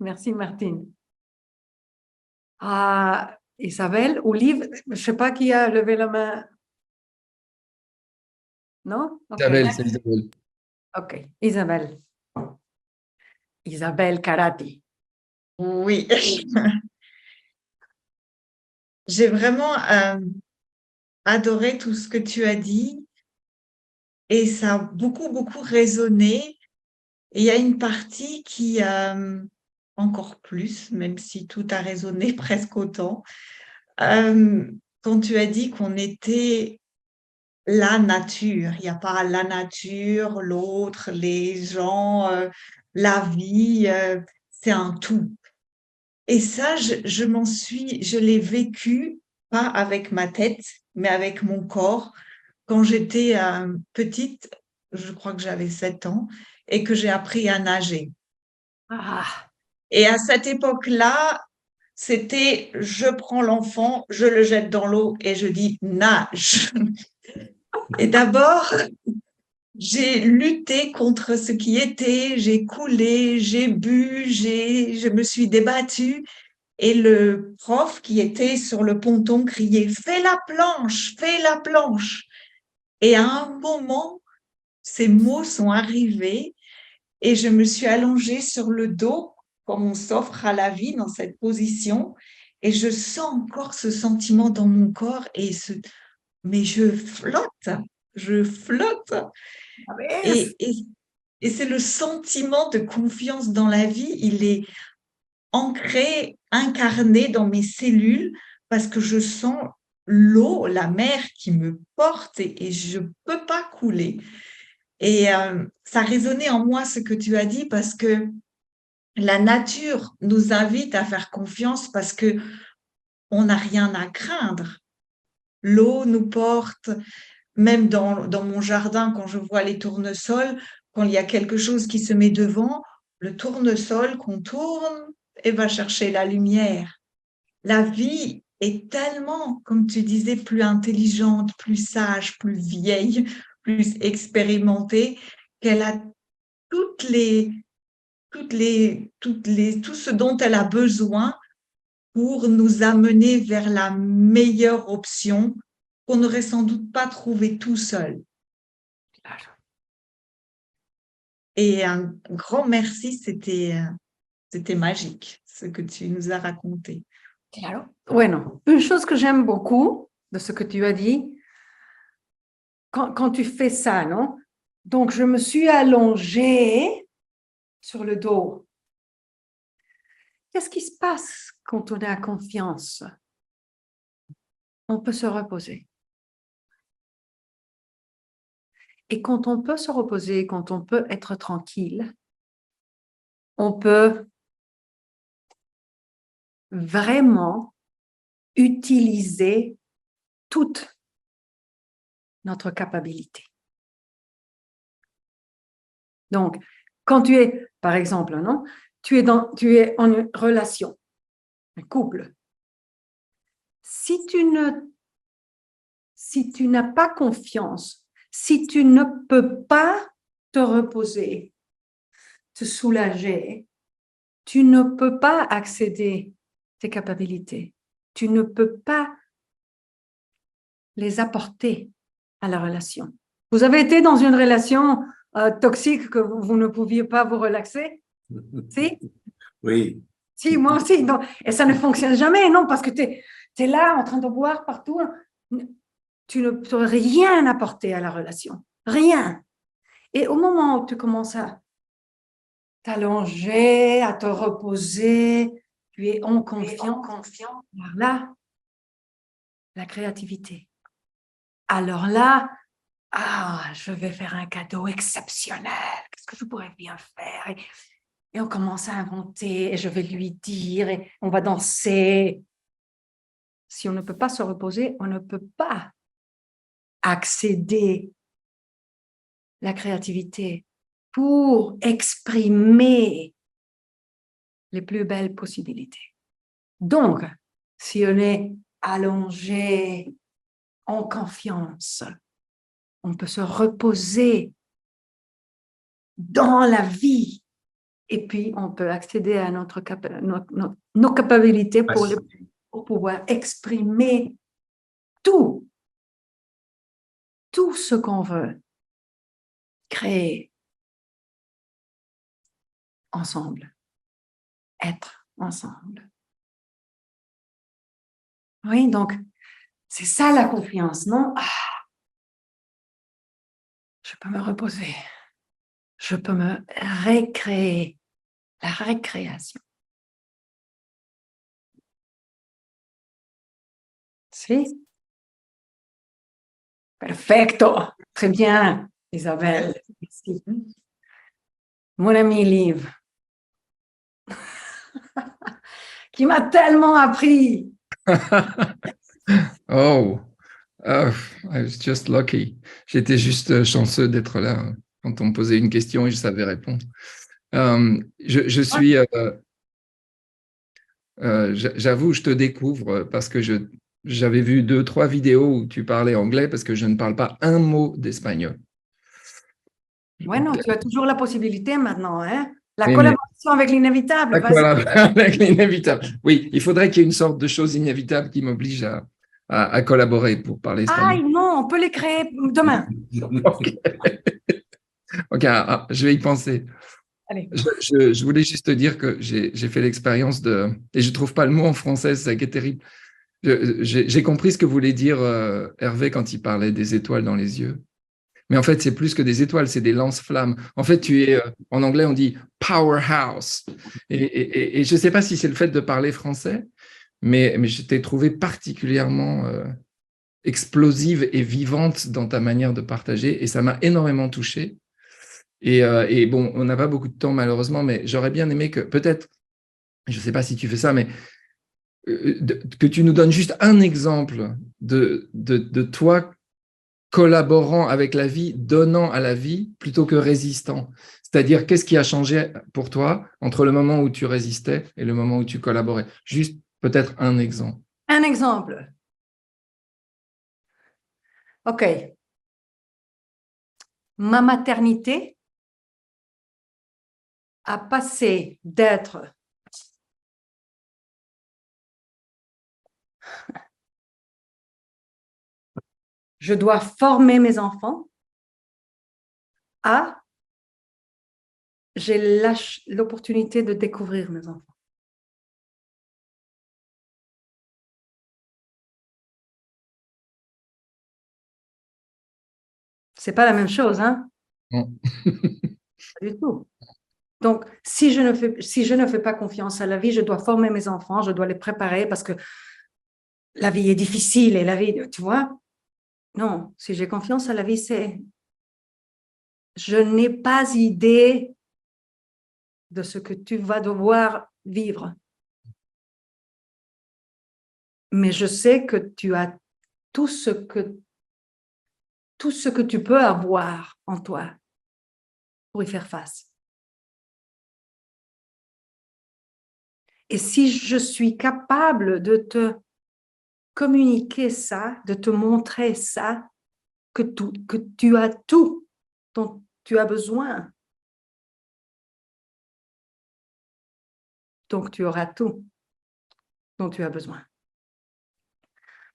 Merci, Martine. Ah, Isabelle, Olive, je ne sais pas qui a levé la main. Non? Okay. Isabelle, c'est Isabelle. Ok, Isabelle. Isabelle Karati. Oui. J'ai vraiment adoré tout ce que tu as dit et ça a beaucoup, beaucoup résonné. Et il y a une partie qui, encore plus, même si tout a résonné presque autant, quand tu as dit qu'on était la nature, il n'y a pas la nature, l'autre, les gens, la vie, c'est un tout. Et ça, je l'ai vécu, pas avec ma tête, mais avec mon corps. Quand j'étais petite, je crois que j'avais 7 ans, et que j'ai appris à nager. Ah, Et à cette époque-là, c'était je prends l'enfant, je le jette dans l'eau et je dis nage. Et d'abord, j'ai lutté contre ce qui était, j'ai coulé, j'ai bu, je me suis débattue. Et le prof qui était sur le ponton criait « Fais la planche, fais la planche !» Et à un moment, ces mots sont arrivés et je me suis allongée sur le dos comme on s'offre à la vie dans cette position et je sens encore ce sentiment dans mon corps mais je flotte, je flotte. Et c'est le sentiment de confiance dans la vie, il est ancré, incarné dans mes cellules parce que je sens l'eau, la mer qui me porte et je ne peux pas couler. Et ça résonnait en moi ce que tu as dit parce que la nature nous invite à faire confiance parce que on n'a rien à craindre. L'eau nous porte, même dans mon jardin, quand je vois les tournesols, quand il y a quelque chose qui se met devant, le tournesol qu'on tourne et va chercher la lumière. la vie est tellement, comme tu disais, plus intelligente, plus sage, plus vieille, plus expérimentée, qu'elle a tout ce dont elle a besoin pour nous amener vers la meilleure option qu'on n'aurait sans doute pas trouvée tout seul. Et un grand merci, c'était magique ce que tu nous as raconté. Claro. Bueno, une chose que j'aime beaucoup de ce que tu as dit, quand tu fais ça, non? Donc, je me suis allongée sur le dos. Qu'est-ce qui se passe quand on a confiance? On peut se reposer. Et quand on peut se reposer, quand on peut être tranquille, on peut vraiment utiliser toute notre capacité. Donc, quand tu es, par exemple, non, tu es en une relation, un couple. Si tu n'as pas confiance, si tu ne peux pas te reposer, te soulager, tu ne peux pas accéder à tes capacités. Tu ne peux pas les apporter à la relation. Vous avez été dans une relation toxique que vous ne pouviez pas vous relaxer? Si? Oui. Si, moi aussi. Donc, et ça ne fonctionne jamais, non, parce que tu es là en train de boire partout. Tu ne peux rien apporter à la relation. Rien. Et au moment où tu commences à t'allonger, à te reposer, tu es en confiance. Alors là, la créativité. Alors là, je vais faire un cadeau exceptionnel. Qu'est-ce que je pourrais bien faire? Et on commence à inventer, et je vais lui dire, et on va danser. Si on ne peut pas se reposer, on ne peut pas accéder à la créativité pour exprimer les plus belles possibilités. Donc, si on est allongé, en confiance, on peut se reposer dans la vie et puis on peut accéder à nos capacités pour pouvoir exprimer tout ce qu'on veut créer ensemble, être ensemble. Oui, donc c'est ça la confiance, non? Je peux me reposer, je peux me récréer, la récréation. Si? Perfecto, très bien, Isabelle. Merci. Mon ami Liv, qui m'a tellement appris. Oh, I was just lucky. J'étais juste chanceux d'être là quand on me posait une question et je savais répondre. Je suis, j'avoue, je te découvre parce que j'avais vu 2-3 vidéos où tu parlais anglais parce que je ne parle pas un mot d'espagnol. Bueno, tu as toujours la possibilité maintenant, hein? La collaboration avec l'inévitable. Avec l'inévitable. Oui, il faudrait qu'il y ait une sorte de chose inévitable qui m'oblige à collaborer pour parler espagnol. Non, on peut les créer demain. Ok, je vais y penser. Allez. Je voulais juste te dire que j'ai fait l'expérience et je ne trouve pas le mot en français, c'est ça qui est terrible. J'ai compris ce que voulait dire Hervé quand il parlait des étoiles dans les yeux. Mais en fait, c'est plus que des étoiles, c'est des lance-flammes. En fait, tu es, en anglais, on dit powerhouse. Et je ne sais pas si c'est le fait de parler français, mais je t'ai trouvé particulièrement explosive et vivante dans ta manière de partager. Et ça m'a énormément touché. Et bon, on n'a pas beaucoup de temps, malheureusement, mais j'aurais bien aimé que peut-être, je ne sais pas si tu fais ça, mais que tu nous donnes juste un exemple de toi collaborant avec la vie, donnant à la vie plutôt que résistant. C'est-à-dire, qu'est-ce qui a changé pour toi entre le moment où tu résistais et le moment où tu collaborais? Juste Peut-être un exemple. Un exemple. OK. Ma maternité a passé d'être je dois former mes enfants à j'ai l'opportunité de découvrir mes enfants. C'est pas la même chose, hein? Non. Pas du tout. Donc, si je ne fais pas confiance à la vie, je dois former mes enfants, je dois les préparer parce que la vie est difficile et la vie, tu vois? Non, si j'ai confiance à la vie, c'est je n'ai pas idée de ce que tu vas devoir vivre. Mais je sais que tu as tout ce que tu peux avoir en toi pour y faire face. Et si je suis capable de te communiquer ça, de te montrer ça, que tu as tout dont tu as besoin, donc tu auras tout dont tu as besoin.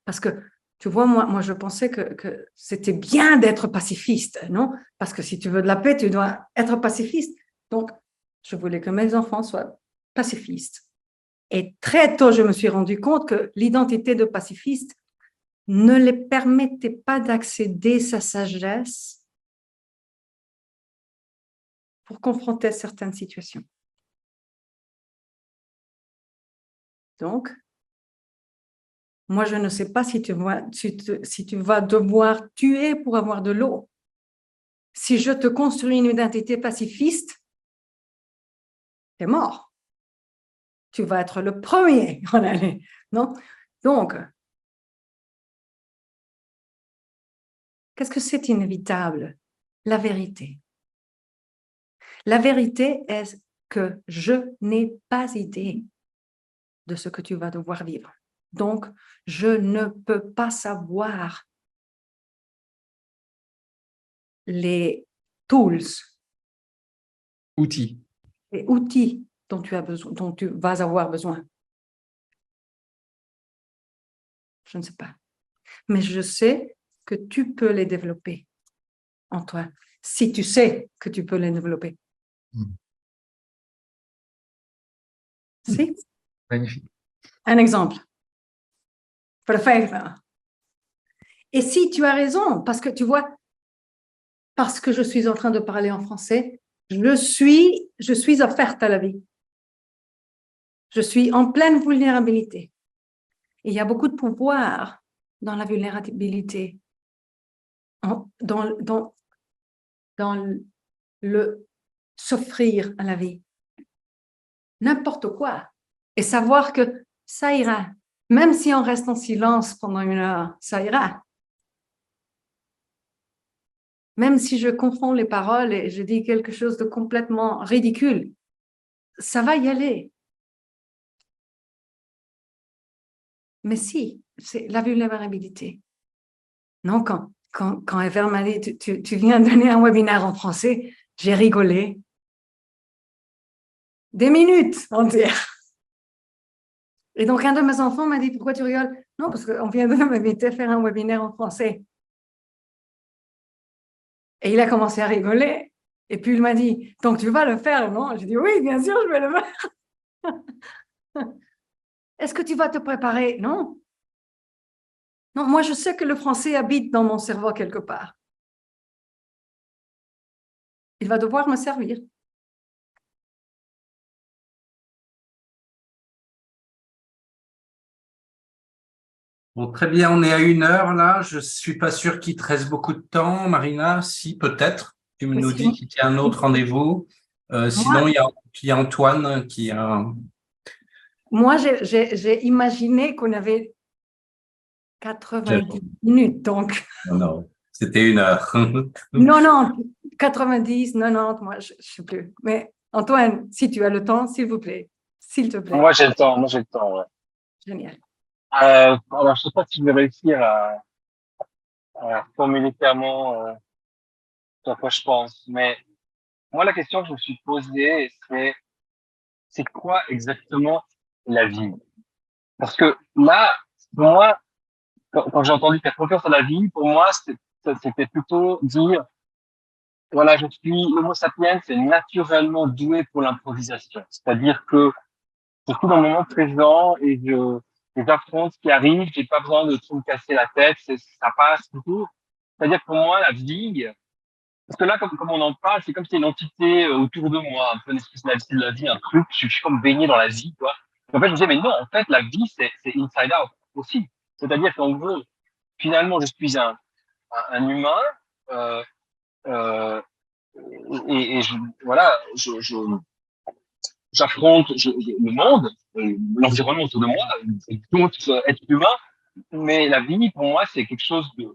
Parce que, tu vois, moi je pensais que c'était bien d'être pacifiste, non? Parce que si tu veux de la paix, tu dois être pacifiste. Donc, je voulais que mes enfants soient pacifistes. Et très tôt, je me suis rendu compte que l'identité de pacifiste ne les permettait pas d'accéder à sa sagesse pour confronter certaines situations. Donc, moi, je ne sais pas si tu vas devoir tuer pour avoir de l'eau. Si je te construis une identité pacifiste, tu es mort. Tu vas être le premier en aller, non? Donc, qu'est-ce que c'est inévitable? La vérité. La vérité est que je n'ai pas idée de ce que tu vas devoir vivre. Donc, je ne peux pas savoir les tools, Outils. les outils dont tu as besoin, dont tu vas avoir besoin. Je ne sais pas. Mais je sais que tu peux les développer en toi, si tu sais que tu peux les développer. Si? Magnifique. Un exemple. Perfect. Et si tu as raison, parce que tu vois, parce que je suis en train de parler en français, je suis offerte à la vie. Je suis en pleine vulnérabilité. Et il y a beaucoup de pouvoir dans la vulnérabilité, dans le s'offrir à la vie. N'importe quoi. Et savoir que ça ira. Même si on reste en silence pendant 1 heure, ça ira. Même si je confonds les paroles et je dis quelque chose de complètement ridicule, ça va y aller. Mais si, c'est la vulnérabilité. Non, quand Ever m'a dit, tu viens donner un webinaire en français, j'ai rigolé. Des minutes entières. Et donc, un de mes enfants m'a dit, pourquoi tu rigoles? Non, parce qu'on vient de m'inviter à faire un webinaire en français. Et il a commencé à rigoler. Et puis, il m'a dit, donc tu vas le faire, non? J'ai dit, oui, bien sûr, je vais le faire. Est-ce que tu vas te préparer? Non. Non, moi, je sais que le français habite dans mon cerveau quelque part. Il va devoir me servir. Bon, très bien, on est à 1 heure là. Je suis pas sûr qu'il te reste beaucoup de temps, Marina. Si, peut-être. Tu nous dis qu'il y a un autre rendez-vous. Sinon, il y a Antoine qui a... Moi, j'ai imaginé qu'on avait 90 minutes, donc. Non, c'était 1 heure. Non, 90, 90, moi, je ne sais plus. Mais Antoine, si tu as le temps, s'il vous plaît, s'il te plaît. Moi, j'ai le temps, ouais. Génial. Alors, je sais pas si je vais réussir à formuler clairement à quoi je pense, mais moi, la question que je me suis posée, c'est quoi exactement la vie? Parce que là, pour moi, quand j'ai entendu faire confiance à la vie, pour moi, c'était plutôt dire, voilà, je suis l'homo sapiens, c'est naturellement doué pour l'improvisation. C'est-à-dire que je suis dans le moment présent et j'affronte ce qui arrive, j'ai pas besoin de trop me casser la tête, ça passe, tout. C'est-à-dire que pour moi, la vie, parce que là, comme on en parle, c'est comme si c'était une entité autour de moi, un peu une espèce de la vie, un truc, je suis comme baigné dans la vie, quoi. Et en fait, je me disais, mais non, en fait, la vie, c'est inside out aussi. C'est-à-dire qu'en gros, finalement, je suis un humain, euh, euh, voilà, j'affronte le monde, l'environnement autour de moi, d'autres êtres humains, mais la vie, pour moi, c'est quelque chose de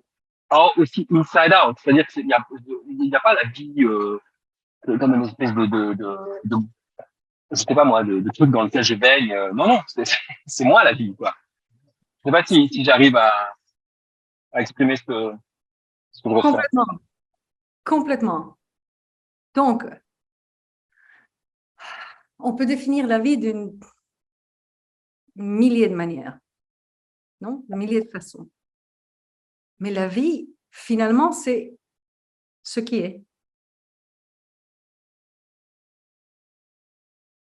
aussi inside out, c'est-à-dire qu'il y a pas la vie comme une espèce de je sais pas moi, de truc dans lequel je baigne. Non, non, c'est moi la vie, quoi. Je sais pas si j'arrive à exprimer ce que je ressens. Complètement. Complètement. Donc, on peut définir la vie d'une millier de manières, non? De milliers de façons. Mais la vie, finalement, c'est ce qui est.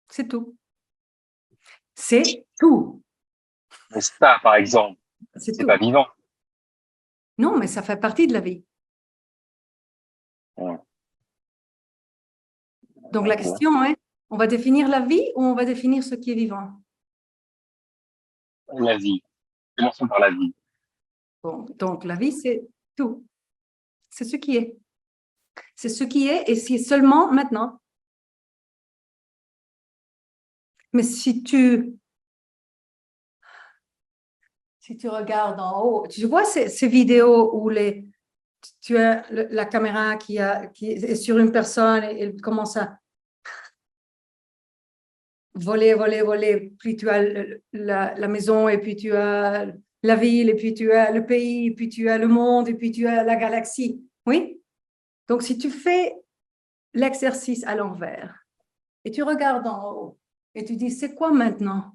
C'est tout. C'est tout. Mais ça, par exemple, C'est c'est tout. pas vivant. Non, mais ça fait partie de la vie. Ouais. Donc, la Ok. question est, on va définir la vie ou on va définir ce qui est vivant? La vie. Commençons par la vie. Bon, donc, la vie, c'est tout. C'est ce qui est. C'est ce qui est et c'est seulement maintenant. Mais si tu regardes en haut, tu vois ces vidéos où tu as la caméra qui est sur une personne et elle commence à voler, voler, voler. Puis tu as la maison et puis tu as la ville et puis tu as le pays et puis tu as le monde et puis tu as la galaxie. Oui? Donc, si tu fais l'exercice à l'envers et tu regardes en haut et tu dis, c'est quoi maintenant?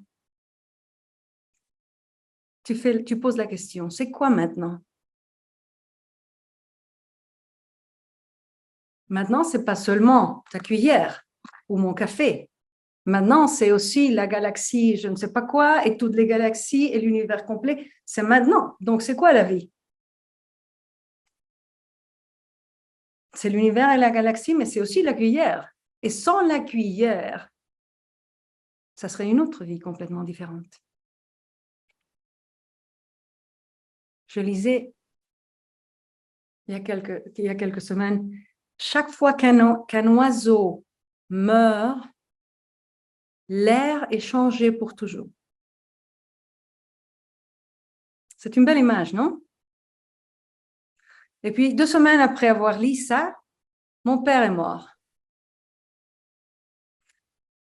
Tu poses la question, c'est quoi maintenant? Maintenant, ce n'est pas seulement ta cuillère ou mon café. Maintenant, c'est aussi la galaxie, je ne sais pas quoi, et toutes les galaxies et l'univers complet. C'est maintenant. Donc, c'est quoi la vie? C'est l'univers et la galaxie, mais c'est aussi la cuillère. Et sans la cuillère, ça serait une autre vie complètement différente. Je lisais il y a quelques semaines, chaque fois qu'un oiseau meurt, l'air est changé pour toujours. C'est une belle image, non? Et puis, 2 semaines après avoir lu ça, mon père est mort.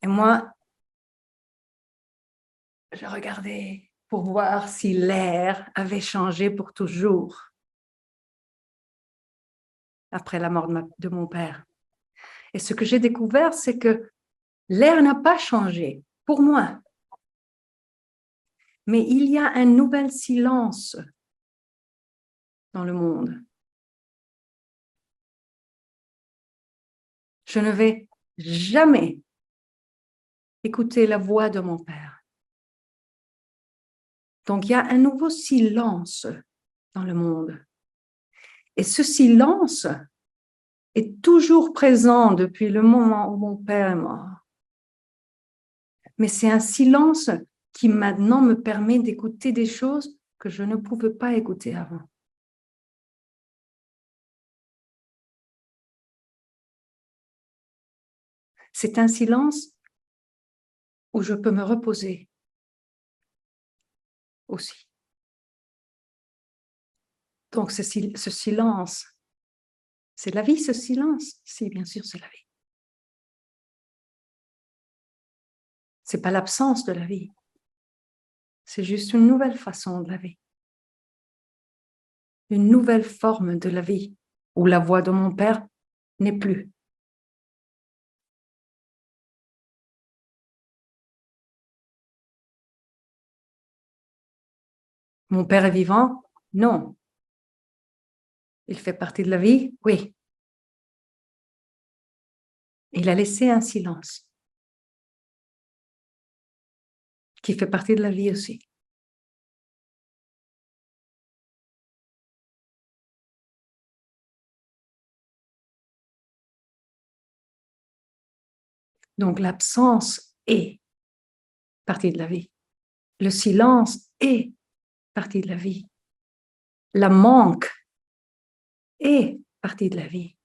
Et moi, je regardais pour voir si l'air avait changé pour toujours après la mort de mon père. Et ce que j'ai découvert, c'est que l'air n'a pas changé pour moi. Mais il y a un nouvel silence dans le monde. Je ne vais jamais écouter la voix de mon père. Donc, il y a un nouveau silence dans le monde. Et ce silence est toujours présent depuis le moment où mon père est mort. Mais c'est un silence qui maintenant me permet d'écouter des choses que je ne pouvais pas écouter avant. C'est un silence où je peux me reposer aussi. Donc, ce silence, c'est la vie, ce silence? Si, bien sûr, c'est la vie. Ce n'est pas l'absence de la vie. C'est juste une nouvelle façon de la vie. Une nouvelle forme de la vie où la voix de mon père n'est plus. Mon père est vivant? Non. Il fait partie de la vie? Oui. Il a laissé un silence qui fait partie de la vie aussi. Donc l'absence est partie de la vie. Le silence est partie de la vie. Le manque est partie de la vie.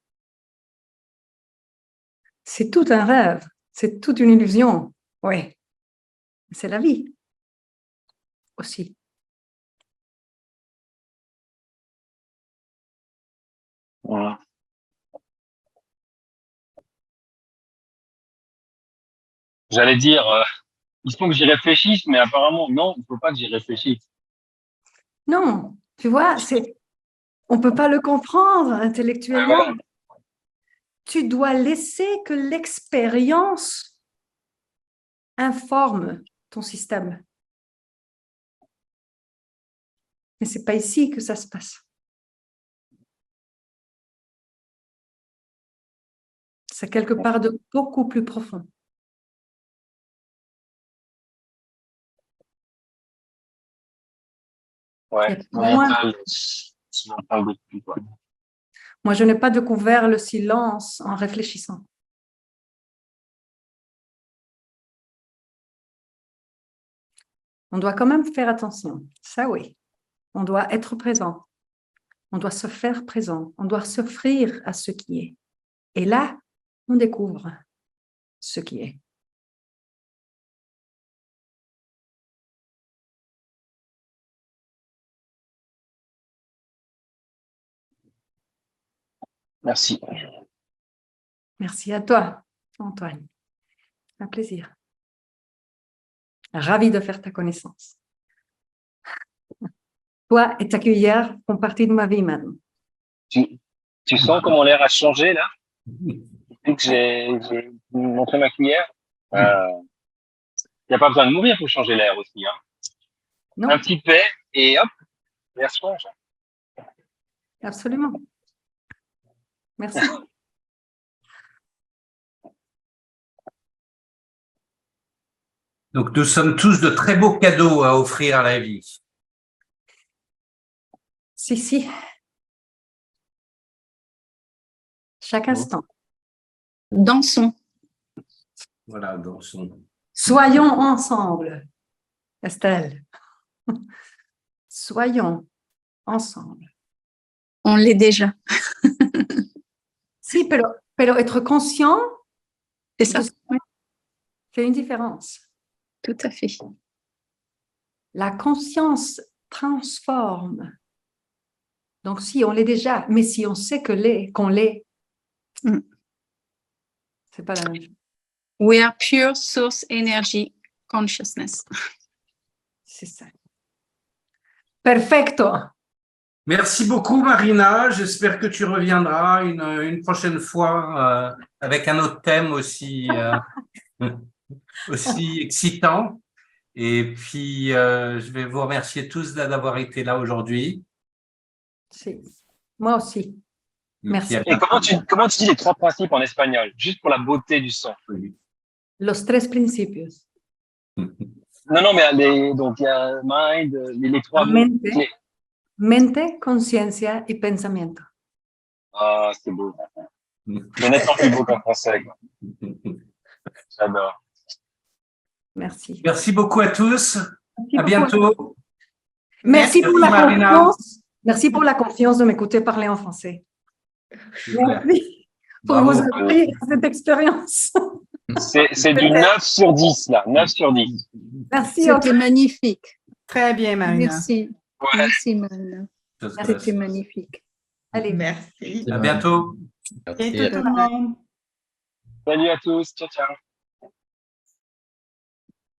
C'est tout un rêve, c'est toute une illusion. Oui, c'est la vie aussi. Voilà. J'allais dire, il faut que j'y réfléchisse, mais apparemment, non, il ne faut pas que j'y réfléchisse. Non, tu vois, on ne peut pas le comprendre intellectuellement. Ouais. Tu dois laisser que l'expérience informe ton système. Mais ce n'est pas ici que ça se passe. C'est quelque part de beaucoup plus profond. Ouais, c'est mental depuis, quoi. Moi, je n'ai pas découvert le silence en réfléchissant. On doit quand même faire attention. Ça, oui. On doit être présent. On doit se faire présent. On doit s'offrir à ce qui est. Et là, on découvre ce qui est. Merci. Merci à toi, Antoine. Un plaisir. Ravi de faire ta connaissance. Toi et ta cuillère font partie de ma vie maintenant. Tu sens comment l'air a changé, là? Depuis que j'ai montré ma cuillère? Il n'y a pas besoin de mourir pour changer l'air aussi, hein. Non, Un petit peu, et hop, l'air change. absolument. Merci. Donc, nous sommes tous de très beaux cadeaux à offrir à la vie. Si. Chaque instant. Dansons. Voilà, donc Soyons ensemble, Estelle. Soyons ensemble. On l'est déjà. Si, pero être conscient, C'est ça. Oui, fait une différence. tout à fait. La conscience transforme. Donc, si on l'est déjà, mais si on sait qu'on l'est, c'est pas la même chose. We are pure source energy consciousness. C'est ça. Perfecto. merci beaucoup, Marina. J'espère que tu reviendras une prochaine fois avec un autre thème aussi excitant. Et puis, je vais vous remercier tous d'avoir été là aujourd'hui. Si. Moi aussi. Merci. Et comment tu dis les 3 principes en espagnol, juste pour la beauté du son? Los tres principios. Non, mais donc il y a mind, les 3 mots Mente. clés. Mente, conciencia y pensamiento. Ah, c'est beau. C'est nettement plus beau qu'en français, quoi. J'adore. Merci. Merci beaucoup à tous. Merci À beaucoup. bientôt. Merci pour la Marina. confiance. Merci pour la confiance de m'écouter parler en français. Merci pour Bravo. vous offrir cette expérience. C'est du 9 sur 10, là. 9 sur 10. Merci. C'était magnifique. Très bien, Marina. Merci. Ouais. Merci, Marina. C'était magnifique. Allez. Merci. À bientôt. Bientôt tout le monde. Salut à tous. Ciao, ciao.